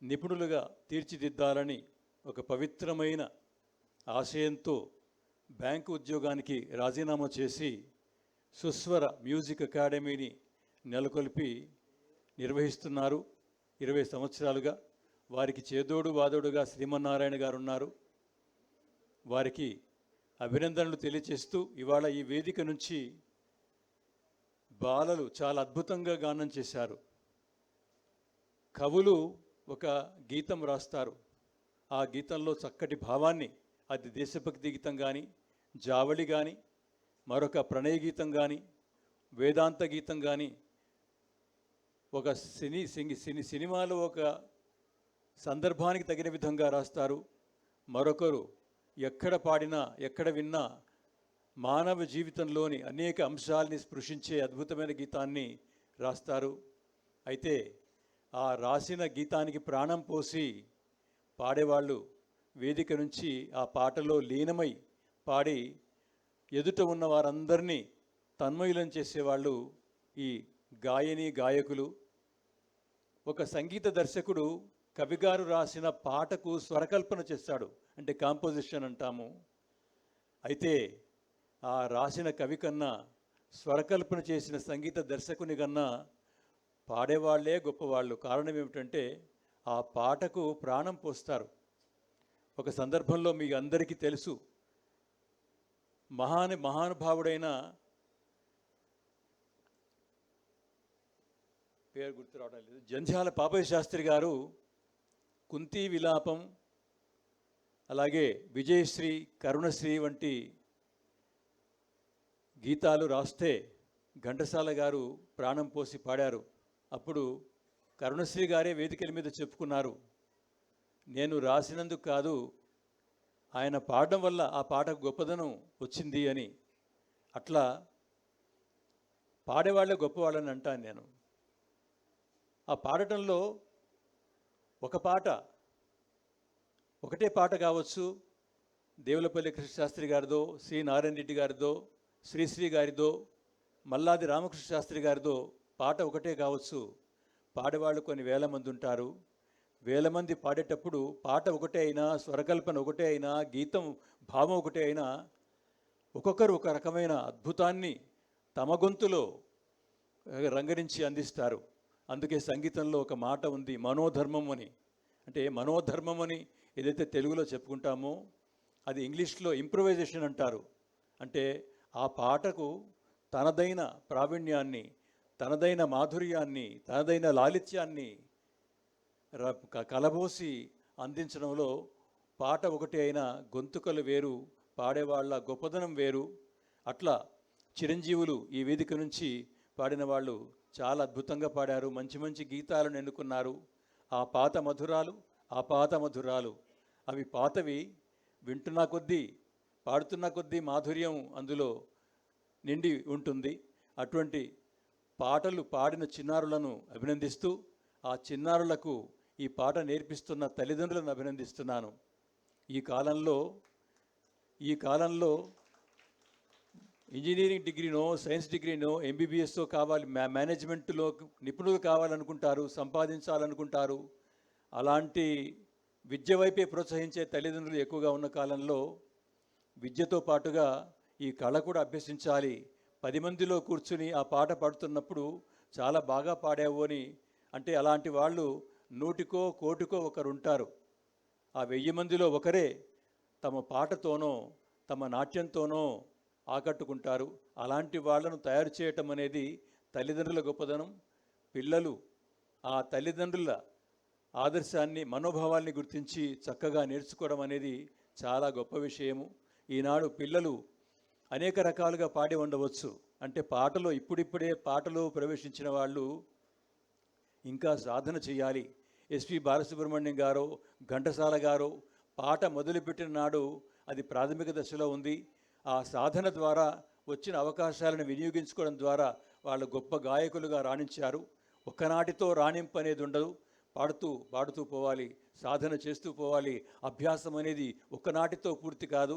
నిపుణులుగా తీర్చిదిద్దాలని ఒక పవిత్రమైన ఆశయంతో బ్యాంకు ఉద్యోగానికి రాజీనామా చేసి సుస్వర మ్యూజిక్ అకాడమీని నెలకొల్పి నిర్వహిస్తున్నారు 20 సంవత్సరాలుగా. వారికి చేదోడు వాదోడుగా శ్రీమన్నారాయణ గారు ఉన్నారు. వారికి అభినందనలు తెలియచేస్తూ ఇవాళ ఈ వేదిక నుంచి బాలలు చాలా అద్భుతంగా గానం చేశారు. కవులు ఒక గీతం రాస్తారు, ఆ గీతంలో చక్కటి భావాన్ని, అది దేశభక్తి గీతం కానీ, జావళి కానీ, మరొక ప్రణయ గీతం కానీ, వేదాంత గీతం కానీ, ఒక సినిమాలో ఒక సందర్భానికి తగిన విధంగా రాస్తారు. మరొకరు ఎక్కడ పాడినా ఎక్కడ విన్నా మానవ జీవితంలోని అనేక అంశాలని స్పృశించే అద్భుతమైన గీతాన్ని రాస్తారు. అయితే ఆ రాసిన గీతానికి ప్రాణం పోసి పాడేవాళ్ళు వేదిక నుంచి ఆ పాటలో లీనమై పాడి ఎదుట ఉన్న వారందరినీ తన్మయులం చేసేవాళ్ళు ఈ గాయని గాయకులు. ఒక సంగీత దర్శకుడు కవిగారు రాసిన పాటకు స్వరకల్పన చేస్తాడు, అంటే కాంపోజిషన్ అంటాము. అయితే ఆ రాసిన కవి కన్నా స్వరకల్పన చేసిన సంగీత దర్శకుని కన్నా పాడేవాళ్లే గొప్పవాళ్ళు. కారణం ఏమిటంటే ఆ పాటకు ప్రాణం పోస్తారు. ఒక సందర్భంలో మీ అందరికీ తెలుసు, మహానుభావుడైన పేరు గుర్తు రావడం లేదు, జంధ్యాల పాపయ్య శాస్త్రి గారు కుంతి విలాపం, అలాగే విజయశ్రీ, కరుణశ్రీ వంటి గీతాలు రాస్తే ఘంటసాల గారు ప్రాణం పోసి పాడారు. అప్పుడు కరుణశ్రీ గారే వేదికల మీద చెప్పుకున్నారు, నేను రాసినందుకు కాదు, ఆయన పాడడం వల్ల ఆ పాటకు గొప్పదనం వచ్చింది అని. అట్లా పాడేవాళ్ళే గొప్పవాళ్ళని అంటాను నేను. ఆ పాడటంలో ఒక పాట, ఒకటే పాట కావచ్చు, దేవులపల్లి కృష్ణశాస్త్రి గారిదో, సి నారాయణ రెడ్డి గారిదో, శ్రీశ్రీ గారిదో, మల్లాది రామకృష్ణ శాస్త్రి గారిదో పాట ఒకటే కావచ్చు. పాడేవాళ్ళు కొన్ని వేల మంది ఉంటారు. వేల మంది పాడేటప్పుడు పాట ఒకటే అయినా, స్వరకల్పన ఒకటే అయినా, గీతం భావం ఒకటే అయినా, ఒక్కొక్కరు ఒక రకమైన అద్భుతాన్ని తమ గొంతులో రంగరించి అందిస్తారు. అందుకే సంగీతంలో ఒక మాట ఉంది, మనోధర్మం అని. అంటే మనోధర్మం అని ఏదైతే తెలుగులో చెప్పుకుంటామో అది ఇంగ్లీష్లో ఇంప్రొవైజేషన్ అంటారు. అంటే ఆ పాటకు తనదైన ప్రావీణ్యాన్ని, తనదైన మాధుర్యాన్ని, తనదైన లాలిత్యాన్ని కలబోసి అందించడంలో పాట ఒకటి అయినా గొంతుకలు వేరు, పాడేవాళ్ళ గొప్పదనం వేరు. అట్లా చిరంజీవులు ఈ వేదిక నుంచి పాడిన వాళ్ళు చాలా అద్భుతంగా పాడారు, మంచి మంచి గీతాలను ఎన్నుకున్నారు. ఆ పాత మధురాలు అవి పాతవి, వింటున్న కొద్దీ, పాడుతున్న కొద్దీ మాధుర్యం అందులో నిండి ఉంటుంది. అటువంటి పాటలు పాడిన చిన్నారులను అభినందిస్తూ, ఆ చిన్నారులకు ఈ పాట నేర్పిస్తున్న తల్లిదండ్రులను అభినందిస్తున్నాను. ఈ కాలంలో ఇంజనీరింగ్ డిగ్రీనో సైన్స్ డిగ్రీనో ఎంబీబీఎస్తో కావాలి, మేనేజ్మెంట్లో నిపుణులు కావాలనుకుంటారు, సంపాదించాలనుకుంటారు. అలాంటి విద్య వైపే ప్రోత్సహించే తల్లిదండ్రులు ఎక్కువగా ఉన్న కాలంలో విద్యతో పాటుగా ఈ కళ కూడా అభ్యసించాలి. 10 మందిలో కూర్చుని ఆ పాట పాడుతున్నప్పుడు చాలా బాగా పాడావు అని అంటే అలాంటి వాళ్ళు 100కో 1,00,00,000కో ఒకరు ఉంటారు. ఆ 1000 మందిలో ఒకరే తమ పాటతోనో తమ నాట్యంతోనో ఆకట్టుకుంటారు. అలాంటి వాళ్ళను తయారు చేయటం అనేది తల్లిదండ్రుల గొప్పదనం. పిల్లలు ఆ తల్లిదండ్రుల ఆదర్శాన్ని, మనోభావాల్ని గుర్తించి చక్కగా నేర్చుకోవడం అనేది చాలా గొప్ప విషయము. ఈనాడు పిల్లలు అనేక రకాలుగా పాడి ఉండవచ్చు. అంటే పాటలో ఇప్పుడిప్పుడే పాటలో ప్రవేశించిన వాళ్ళు ఇంకా సాధన చేయాలి. ఎస్పి బాలసుబ్రహ్మణ్యం గారో ఘంటసాల గారో పాట మొదలుపెట్టిన నాడు అది ప్రాథమిక దశలో ఉంది. ఆ సాధన ద్వారా వచ్చిన అవకాశాలను వినియోగించుకోవడం ద్వారా వాళ్ళు గొప్ప గాయకులుగా రాణించారు. ఒక్కనాటితో రాణింపు అనేది ఉండదు. పాడుతూ పోవాలి, సాధన చేస్తూ పోవాలి. అభ్యాసం అనేది ఒక్కనాటితో పూర్తి కాదు.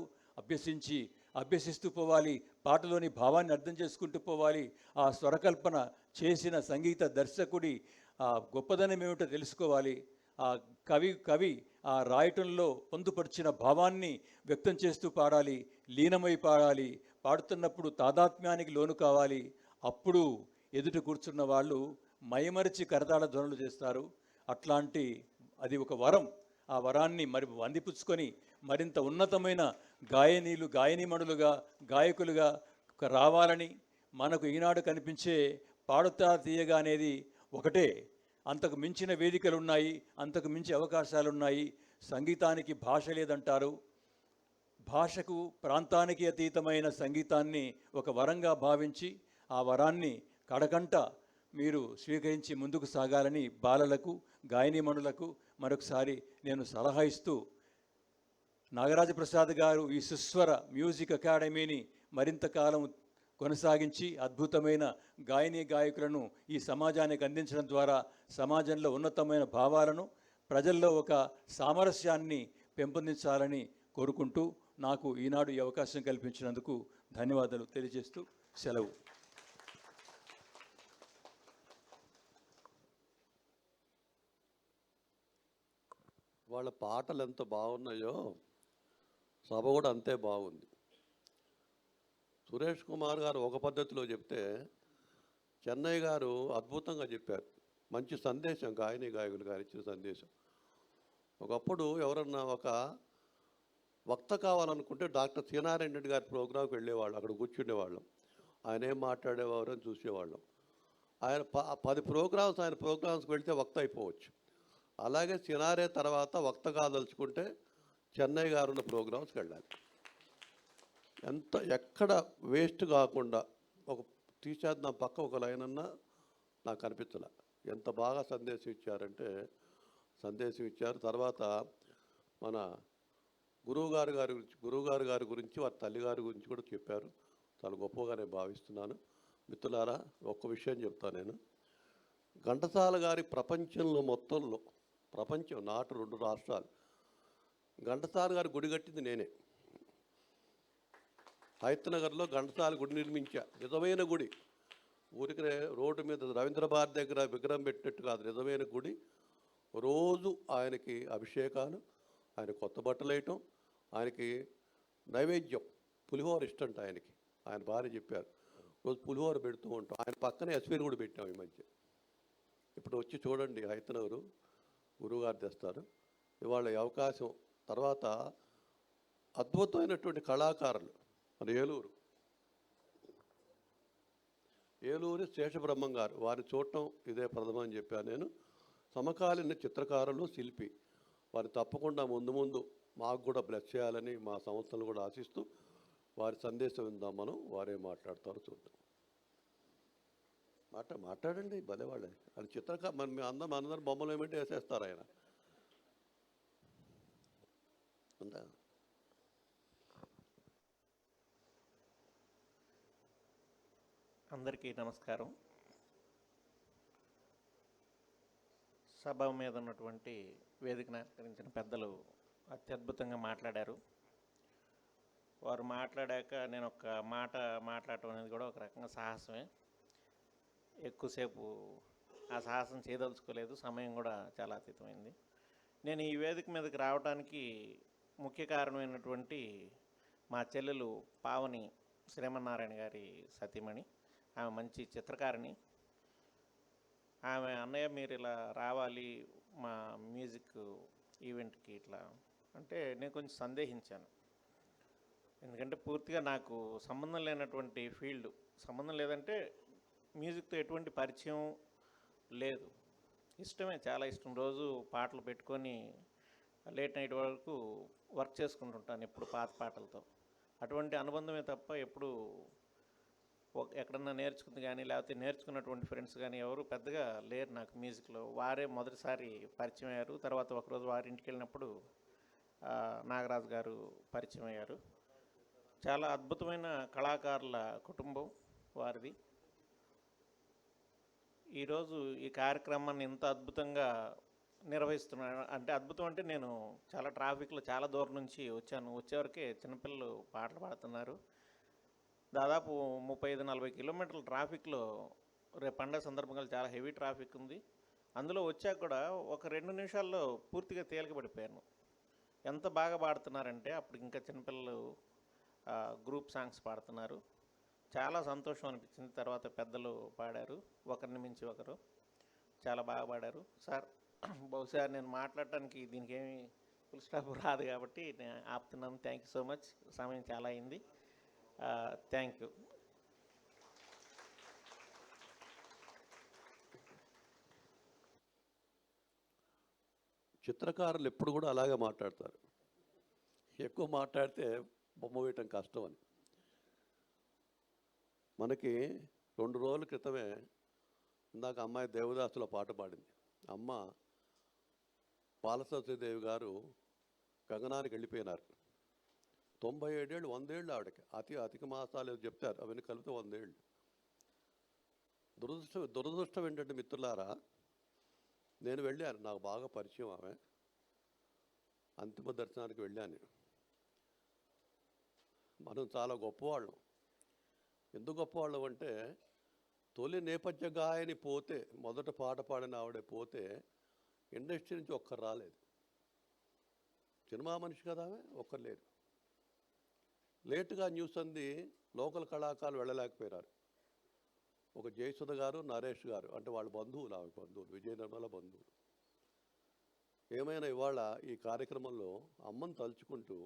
అభ్యసిస్తూ పోవాలి. పాటలోని భావాన్ని అర్థం చేసుకుంటూ పోవాలి. ఆ స్వరకల్పన చేసిన సంగీత దర్శకుడి ఆ గొప్పదనం ఏమిటో తెలుసుకోవాలి. ఆ కవి ఆ రాయటంలో పొందుపరిచిన భావాన్ని వ్యక్తం చేస్తూ పాడాలి, లీనమై పాడాలి. పాడుతున్నప్పుడు తాదాత్మ్యానికి లోను కావాలి. అప్పుడు ఎదుట కూర్చున్న వాళ్ళు మైమరిచి కరతాళ ధ్వనులు చేస్తారు. అట్లాంటి అది ఒక వరం. ఆ వరాన్ని మరి అందిపుచ్చుకొని మరింత ఉన్నతమైన గాయనీమణులుగా గాయకులుగా రావాలని, మనకు ఈనాడు కనిపించే పాడుతా తీయగా అనేది ఒకటే. అంతకు మించిన వేదికలు ఉన్నాయి, అంతకు మించి అవకాశాలు ఉన్నాయి. సంగీతానికి భాష లేదంటారు. భాషకు ప్రాంతానికి అతీతమైన సంగీతాన్ని ఒక వరంగా భావించి ఆ వరాన్ని కడకంట మీరు స్వీకరించి ముందుకు సాగాలని బాలలకు, గాయనీమణులకు మరొకసారి నేను సలహా ఇస్తూ, నాగరాజ ప్రసాద్ గారు ఈ సుస్వర మ్యూజిక్ అకాడమీని మరింత కాలం కొనసాగించి అద్భుతమైన గాయకులను ఈ సమాజానికి అందించడం ద్వారా సమాజంలో ఉన్నతమైన భావాలను, ప్రజల్లో ఒక సామరస్యాన్ని పెంపొందించాలని కోరుకుంటూ నాకు ఈనాడు ఈ అవకాశం కల్పించినందుకు ధన్యవాదాలు తెలియజేస్తూ సెలవు. వాళ్ళ పాటలు ఎంత బాగున్నాయో సభ కూడా అంతే బాగుంది. సురేష్ కుమార్ గారు ఒక పద్ధతిలో చెప్తే చెన్నై గారు అద్భుతంగా చెప్పారు. మంచి సందేశం, గాయకులు గారు ఇచ్చిన సందేశం. ఒకప్పుడు ఎవరన్నా ఒక వక్త కావాలనుకుంటే డాక్టర్ సీనారాయణ రెడ్డి గారి ప్రోగ్రాంకి వెళ్ళేవాళ్ళు, అక్కడ కూర్చుండేవాళ్ళం. ఆయన ఏం మాట్లాడేవారు అని చూసేవాళ్ళం. ఆయన 10 ప్రోగ్రామ్స్ ఆయన ప్రోగ్రామ్స్కి వెళ్తే వక్త అయిపోవచ్చు. అలాగే సినారే తర్వాత వక్త కాదలుచుకుంటే చెన్నై గారు ఉన్న ప్రోగ్రామ్స్కి వెళ్ళాలి. ఎక్కడ వేస్ట్ కాకుండా ఒక తీసేది నా పక్క ఒక లైన్ అన్నా నాకు అనిపించలే. ఎంత బాగా సందేశం ఇచ్చారు. తర్వాత మన గురువుగారు గారి గురించి వారి తల్లిగారి గురించి కూడా చెప్పారు. చాలా గొప్పగా నేను భావిస్తున్నాను. మిత్రులారా, ఒక్క విషయం చెప్తాను నేను. ఘంటసాల గారి ప్రపంచంలో మొత్తంలో, ప్రపంచం నాటు 2 రాష్ట్రాలు, ఘంటసాల గారి గుడి కట్టింది నేనే. హైతనగర్లో ఘంటసాల గుడి నిర్మించా. నిజమైన గుడి, ఊరికనే రోడ్డు మీద రవీంద్ర భారతి దగ్గర విగ్రహం పెట్టినట్టు కాదు, నిజమైన గుడి. రోజు ఆయనకి అభిషేకాలు, ఆయన కొత్త బట్టలు వేయటం, ఆయనకి నైవేద్యం పులిహోర ఇష్టంట ఆయనకి. ఆయన భార్య చెప్పారు, రోజు పులిహోర పెడుతూ ఉంటాం. ఆయన పక్కనే ఎస్పీని కూడా పెట్టాం ఈ మధ్య. ఇప్పుడు వచ్చి చూడండి, హైతనగరు గురువుగారు తెస్తారు. ఇవాళ ఈ అవకాశం. తర్వాత అద్భుతమైనటువంటి కళాకారులు మన ఏలూరు శేషబ్రహ్మం గారు, వారిని చూడటం ఇదే ప్రథమం అని చెప్పాను నేను. సమకాలీన చిత్రకారులు, శిల్పి, వారిని తప్పకుండా ముందు మాకు కూడా బ్లెస్ చేయాలని మా సంస్థలు కూడా ఆశిస్తూ వారి సందేశం విందాం మనం. వారే మాట్లాడతారో చూద్దాం. మాట్లాడండి, భలే వాళ్ళే. అది మన అందరం బొమ్మలు ఏమంటే వేసేస్తారు ఆయన. ఉందా? అందరికీ నమస్కారం. సభ మీద ఉన్నటువంటి వేదికను అలంకరించిన పెద్దలు అత్యద్భుతంగా మాట్లాడారు. వారు మాట్లాడాక నేను ఒక మాట మాట్లాడటం అనేది కూడా ఒక రకంగా సాహసమే. ఎక్కువసేపు ఆ సాహసం చేయదలుచుకోలేదు, సమయం కూడా చాలా అతీతమైంది. నేను ఈ వేదిక మీదకి రావడానికి ముఖ్య కారణమైనటువంటి మా చెల్లెలు పావని శ్రీమన్నారాయణ గారి సతీమణి. ఆమె మంచి చిత్రకారిణి. ఆమె అన్నయ్య మీరు ఇలా రావాలి మా మ్యూజిక్ ఈవెంట్కి ఇట్లా అంటే నేను కొంచెం సందేహించాను. ఎందుకంటే పూర్తిగా నాకు సంబంధం లేనటువంటి ఫీల్డ్, సంబంధం లేదంటే మ్యూజిక్తో ఎటువంటి పరిచయం లేదు. ఇష్టమే, చాలా ఇష్టం. రోజు పాటలు పెట్టుకొని లేట్ నైట్ వరకు వర్క్ చేసుకుంటుంటాను, ఎప్పుడు పాత పాటలతో. అటువంటి అనుబంధమే తప్ప ఎప్పుడు ఎక్కడన్నా నేర్చుకుంది కానీ లేకపోతే నేర్చుకున్నటువంటి ఫ్రెండ్స్ కానీ ఎవరు పెద్దగా లేరు నాకు మ్యూజిక్లో. వారే మొదటిసారి పరిచయం అయ్యారు. తర్వాత ఒకరోజు వారింటికి వెళ్ళినప్పుడు నాగరాజు గారు పరిచయం అయ్యారు. చాలా అద్భుతమైన కళాకారుల కుటుంబం వారిది. ఈరోజు ఈ కార్యక్రమాన్ని ఇంత అద్భుతంగా నిర్వహిస్తున్నాను అంటే, అద్భుతం అంటే నేను చాలా ట్రాఫిక్లో చాలా దూరం నుంచి వచ్చాను. వచ్చేవరకే చిన్నపిల్లలు పాటలు పాడుతున్నారు. దాదాపు 35-40 కిలోమీటర్ల ట్రాఫిక్లో రేపు పండగ సందర్భంగా చాలా హెవీ ట్రాఫిక్ ఉంది. అందులో వచ్చాక కూడా ఒక 2 నిమిషాల్లో పూర్తిగా తేలికపడిపోయాను. ఎంత బాగా పాడుతున్నారంటే అప్పుడు ఇంకా చిన్నపిల్లలు గ్రూప్ సాంగ్స్ పాడుతున్నారు. చాలా సంతోషం అనిపించింది. తర్వాత పెద్దలు పాడారు, ఒకరిని మించి ఒకరు చాలా బాగా పాడారు. సార్ బహుశా నేను మాట్లాడటానికి దీనికి ఏమి ఫుల్ స్టాప్ రాదు కాబట్టి నేను ఆపుతున్నాను. Thank you so much. సమయం చాలా అయింది. Thank you. చిత్రకారులు ఎప్పుడు కూడా అలాగే మాట్లాడతారు. ఎక్కువ మాట్లాడితే బొమ్మ వేయటం కష్టం అని. మనకి 2 రోజుల క్రితమే ఇందాక అమ్మాయి దేవదాసులో పాట పాడింది. అమ్మ బాలసరస్వతీదేవి గారు గగనానికి వెళ్ళిపోయినారు. 97 ఏళ్ళు, 100 ఏళ్ళు ఆవిడకి. అధిక మాసాలు చెప్తారు, అవన్నీ కలిపితే 100 ఏళ్ళు. దురదృష్టం ఏంటంటే మిత్రులారా, నేను వెళ్ళాను, నాకు బాగా పరిచయం ఆమె. అంతిమ దర్శనానికి వెళ్ళాను నేను. మనం చాలా గొప్పవాళ్ళం. ఎందుకు గొప్పవాళ్ళం అంటే, తొలి నేపథ్య గాయని పోతే, మొదట పాట పాడిన ఆవిడే పోతే ఇండస్ట్రీ నుంచి ఒక్కరు రాలేదు. సినిమా మనిషి కదా ఆమె, ఒక్కరు లేరు. లేటుగా న్యూస్ అంది, లోకల్ కళాకారులు వెళ్ళలేకపోయినారు. ఒక జయసుధ గారు, నరేష్ గారు, అంటే వాళ్ళ బంధువులు, ఆమె బంధువులు, విజయ నిర్మల బంధువులు. ఏమైనా ఇవాళ ఈ కార్యక్రమంలో అమ్మను తలుచుకుంటూ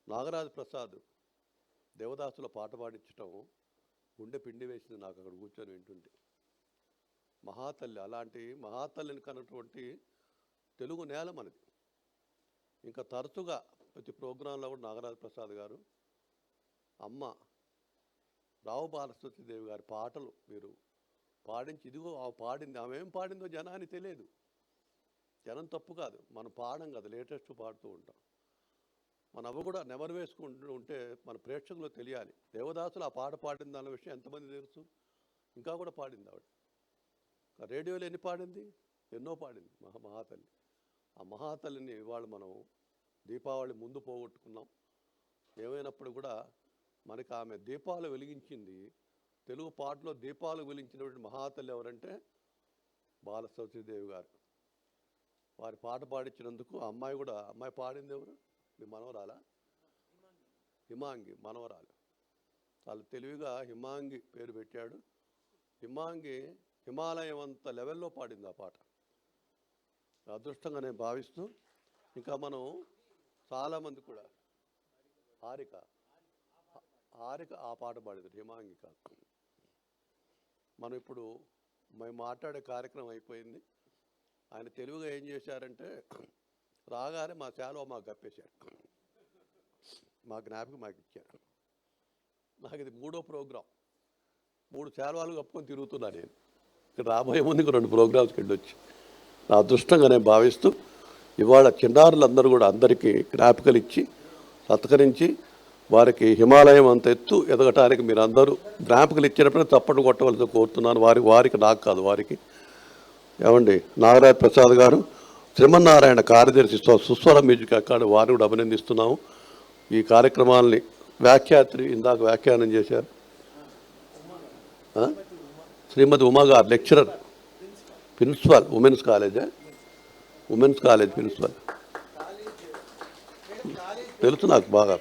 నాగరాజు ప్రసాద్ దేవదాసులో పాట పాడించడం గుండె పిండి వేసింది నాకు అక్కడ కూర్చొని వింటుంటే. మహాతల్లి, అలాంటి మహాతల్లిని కన్నటువంటి తెలుగు నేల మనది. ఇంకా తరచుగా ప్రతి ప్రోగ్రాంలో కూడా నాగరాజు ప్రసాద్ గారు, అమ్మ రావు బాలసరస్వతీదేవి గారి పాటలు మీరు పాడించి, ఇదిగో ఆ పాడింది, ఆమె ఏం పాడిందో జనానికి తెలియదు. జనం తప్పు కాదు, మనం పాడం కదా, లేటెస్ట్ పాడుతూ ఉంటాం. మన అవ్వ కూడా నెమరు వేసుకుంటూ ఉంటే మన ప్రేక్షకులు తెలియాలి. దేవదాసులు ఆ పాట పాడింది అన్న విషయం ఎంతమంది తెలుసు? ఇంకా కూడా పాడింది ఆవిడ. రేడియోలో ఎన్ని పాడింది? ఎన్నో పాడింది మహాతల్లి. ఆ మహాతల్లిని ఇవాళ మనం దీపావళి ముందు పోగొట్టుకున్నాం. ఏమైనప్పుడు కూడా మనకి ఆమె దీపాలు వెలిగించింది. తెలుగు పాటలో దీపాలు వెలిగించినటువంటి మహాతల్లి ఎవరంటే బాలసరస్వతీదేవి గారు. వారి పాట పాడించినందుకు అమ్మాయి కూడా, అమ్మాయి పాడింది ఎవరు? మీ మనవరాలా? హిమాంగి మనవరాలు. చాలా తెలివిగా హిమాంగి పేరు పెట్టాడు. హిమాంగి హిమాలయం అంత లెవెల్లో పాడింది ఆ పాట. అదృష్టంగా నేను భావిస్తూ, ఇంకా మనం చాలామంది కూడా, హారిక ఆ పాట పాడింది, హిమాంగి కాదు. మనం ఇప్పుడు మేము మాట్లాడే కార్యక్రమం అయిపోయింది. ఆయన తెలివిగా ఏం చేశారంటే, రాగానే మా శాలువా మాకు కప్పేశారు, మా జ్ఞాపకం మాకు ఇచ్చారు. నాకు ఇది 3వ ప్రోగ్రాం. 3 శాలువాలు కప్పుకొని తిరుగుతున్నా నేను. ఇక్కడ రాబోయే ముందు 2 ప్రోగ్రామ్స్కి వెళ్ళొచ్చి, నా అదృష్టంగా నేను భావిస్తూ, ఇవాళ చిన్నారులందరూ కూడా అందరికీ జ్ఞాపికలు ఇచ్చి సత్కరించి, వారికి హిమాలయం అంత ఎత్తు ఎదగటానికి మీరు అందరూ జ్ఞాపికలు ఇచ్చినప్పుడు తప్పట్లు కొట్టవలసి కోరుతున్నాను. వారికి నాకు కాదు, వారికి. ఏమండి, నాగరాజు ప్రసాద్ గారు శ్రీమన్నారాయణ కార్యదర్శి సుస్వర మ్యూజిక్ అకాడమీ, వారిని కూడా అభినందిస్తున్నాము. ఈ కార్యక్రమాల్ని వ్యాఖ్యాత్రి ఇందాక వ్యాఖ్యానం చేశారు శ్రీమతి ఉమా గారు, లెక్చరర్, ప్రిన్సిపాల్, ఉమెన్స్ కాలేజా, ఉమెన్స్ కాలేజ్ ప్రిన్సిపాల్, తెలుసు నాకు బాగా,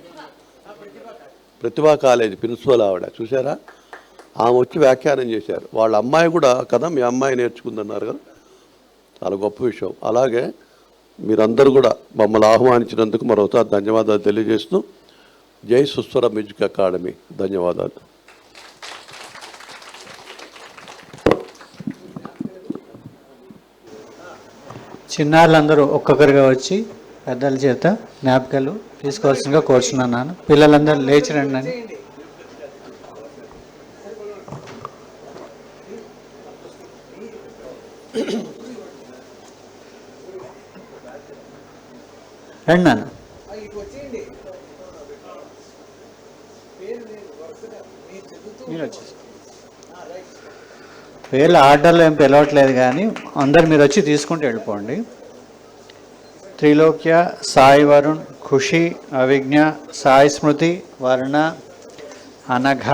ప్రతిభా కాలేజ్ ప్రిన్సిపల్ ఆవిడ, చూసారా? ఆమె వచ్చి వ్యాఖ్యానం చేశారు. వాళ్ళ అమ్మాయి కూడా కదా మీ అమ్మాయి నేర్చుకుందన్నారు కదా, చాలా గొప్ప విషయం. అలాగే మీరందరూ కూడా మమ్మల్ని ఆహ్వానించినందుకు మరోసారి ధన్యవాదాలు తెలియజేస్తూ జై సుస్వర మ్యూజిక్ అకాడమీ. ధన్యవాదాలు. చిన్నారులందరూ ఒక్కొక్కరిగా వచ్చి పెద్దల చేత జ్ఞాపికలు తీసుకోవాల్సిందిగా కోరుచున్నాను. పిల్లలందరూ లేచి రండి అని. రండి నాన్న. మీరు వచ్చేసి పేర్లు ఆర్డర్లో ఏం పిలవట్లేదు కానీ అందరు మీరు వచ్చి తీసుకుంటూ వెళ్ళిపోండి. త్రిలోక్య, సాయి వరుణ్, ఖుషి, అవిజ్ఞ, సాయి స్మృతి, వర్ణ, అనఘ,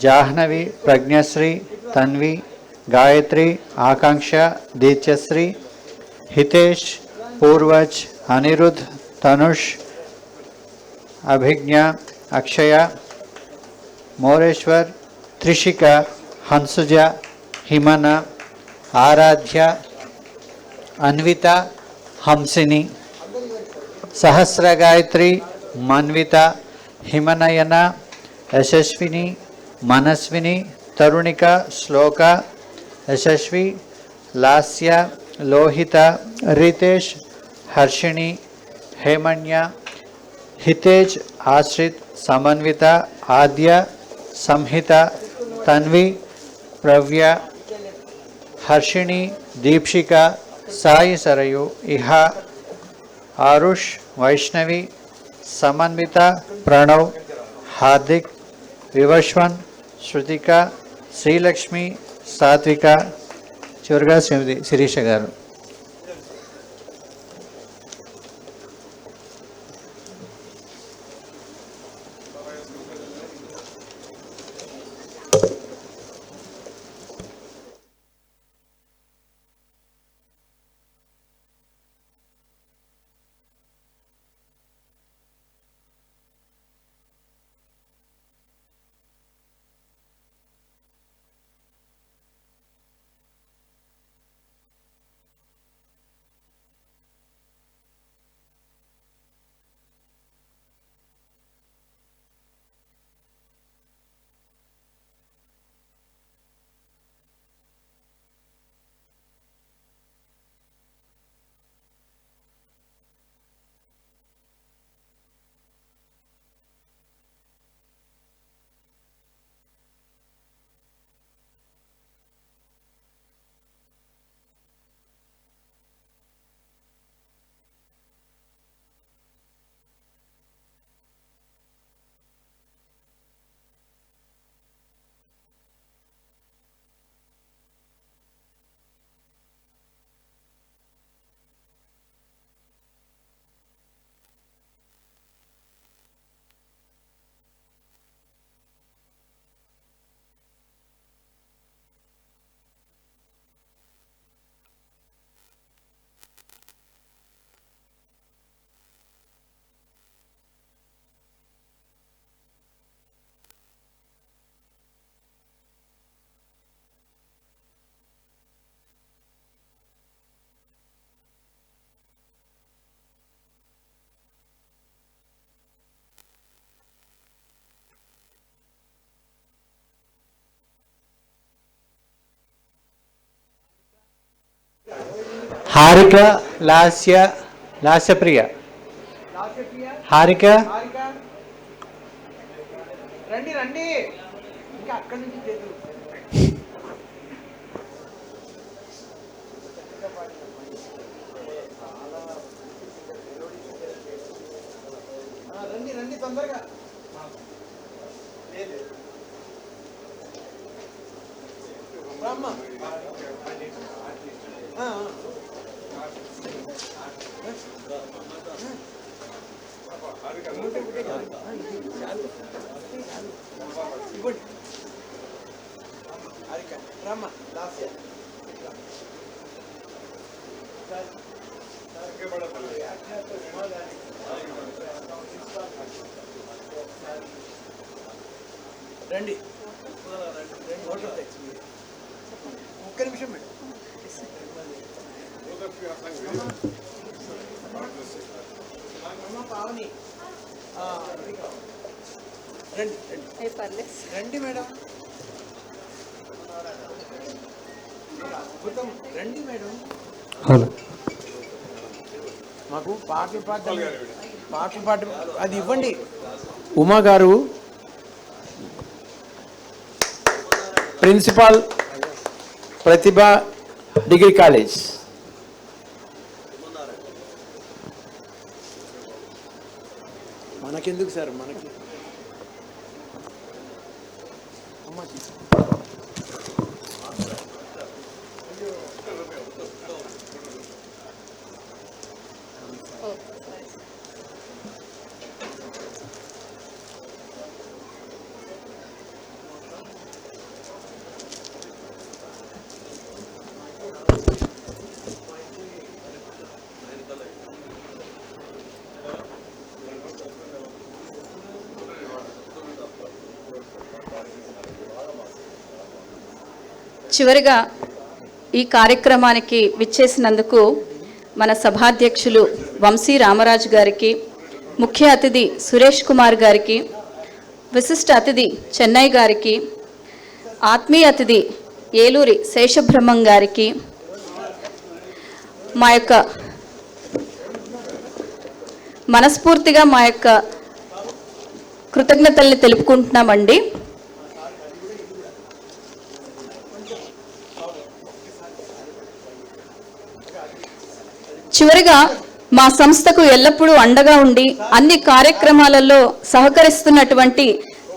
జాహ్నవి, ప్రజ్ఞశ్రీ, తన్వి, గాయత్రి, ఆకాంక్ష, దీత్యశ్రీ, హితేష్, పూర్వజ్, అనిరుద్, తనుష్, అభిజ్ఞ, అక్షయ, మోరేశ్వర్, త్రిషిక, హన్సుజ, హిమన, ఆరాధ్య, అన్విత, హంసిని, సహస్ర గాయత్రి, మన్విత, హిమనయన, యశస్విని, మనస్విని, తరుణిక, శ్లోక, యశస్వి, లాస్య, లోహిత, రితేష్, హర్షిణి, హేమన్య, హితేజ్, ఆశ్రిత్, సమన్విత, ఆద్య, సంహిత, తన్వి, ప్రవ్య, హర్షిణి, దీప్షిక, సాయి సరయు, ఇహ, ఆరుష్, వైష్ణవి, సమన్విత, ప్రణవ్, హార్దిక్, వివశ్వన్, శృతిక, శ్రీలక్ష్మి, సాత్విక, చివరిగా శ్రీమతి శిరీష గారు. హారిక, లాస్య, లాస్యప్రియ, హారిక, రండి రండి, ఇంకా అక్కడి నుంచి రండి రండి తొందరగా. రామ్మా. రమ్మా లాస్ట్ ఇయర్ రండి ఒక్క నిమిషం మేడం. అమ్మ పావని రండి రండి రండి మేడం. అద్భుతం, రండి మేడం. హలో. మాకు పాటలు పాట అది ఇవ్వండి. ఉమా గారు ప్రిన్సిపాల్ ప్రతిభ డిగ్రీ కాలేజ్. మనకెందుకు సార్, మనకి అమ్మ చివరిగా ఈ కార్యక్రమానికి విచ్చేసినందుకు మన సభాధ్యక్షులు వంశీ రామరాజు గారికి, ముఖ్య అతిథి సురేష్ కుమార్ గారికి, విశిష్ట అతిథి చెన్నై గారికి, ఆత్మీయ అతిథి ఏలూరి శేషబ్రహ్మం గారికి మనస్ఫూర్తిగా మా యొక్క కృతజ్ఞతల్ని తెలుపుకుంటున్నామండి. చివరిగా మా సంస్థకు ఎల్లప్పుడూ అండగా ఉండి అన్ని కార్యక్రమాలలో సహకరిస్తున్నటువంటి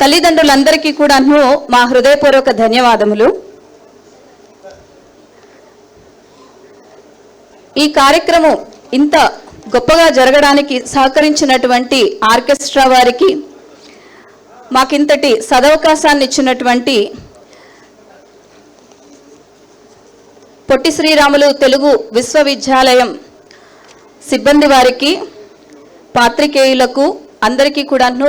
తల్లిదండ్రులందరికీ కూడాను మా హృదయపూర్వక ధన్యవాదములు. ఈ కార్యక్రమం ఇంత గొప్పగా జరగడానికి సహకరించినటువంటి ఆర్కెస్ట్రా వారికి, మాకింతటి సదవకాశాన్ని ఇచ్చినటువంటి పొట్టి శ్రీరాములు తెలుగు విశ్వవిద్యాలయం సిబ్బంది వారికి, పాత్రికేయులకు అందరికీ కూడాను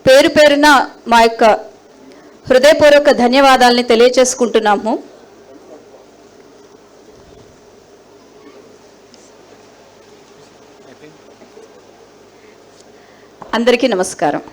పేరు పేరున మా యొక్క హృదయపూర్వక ధన్యవాదాలని తెలియచేసుకుంటున్నాము. అందరికీ నమస్కారం.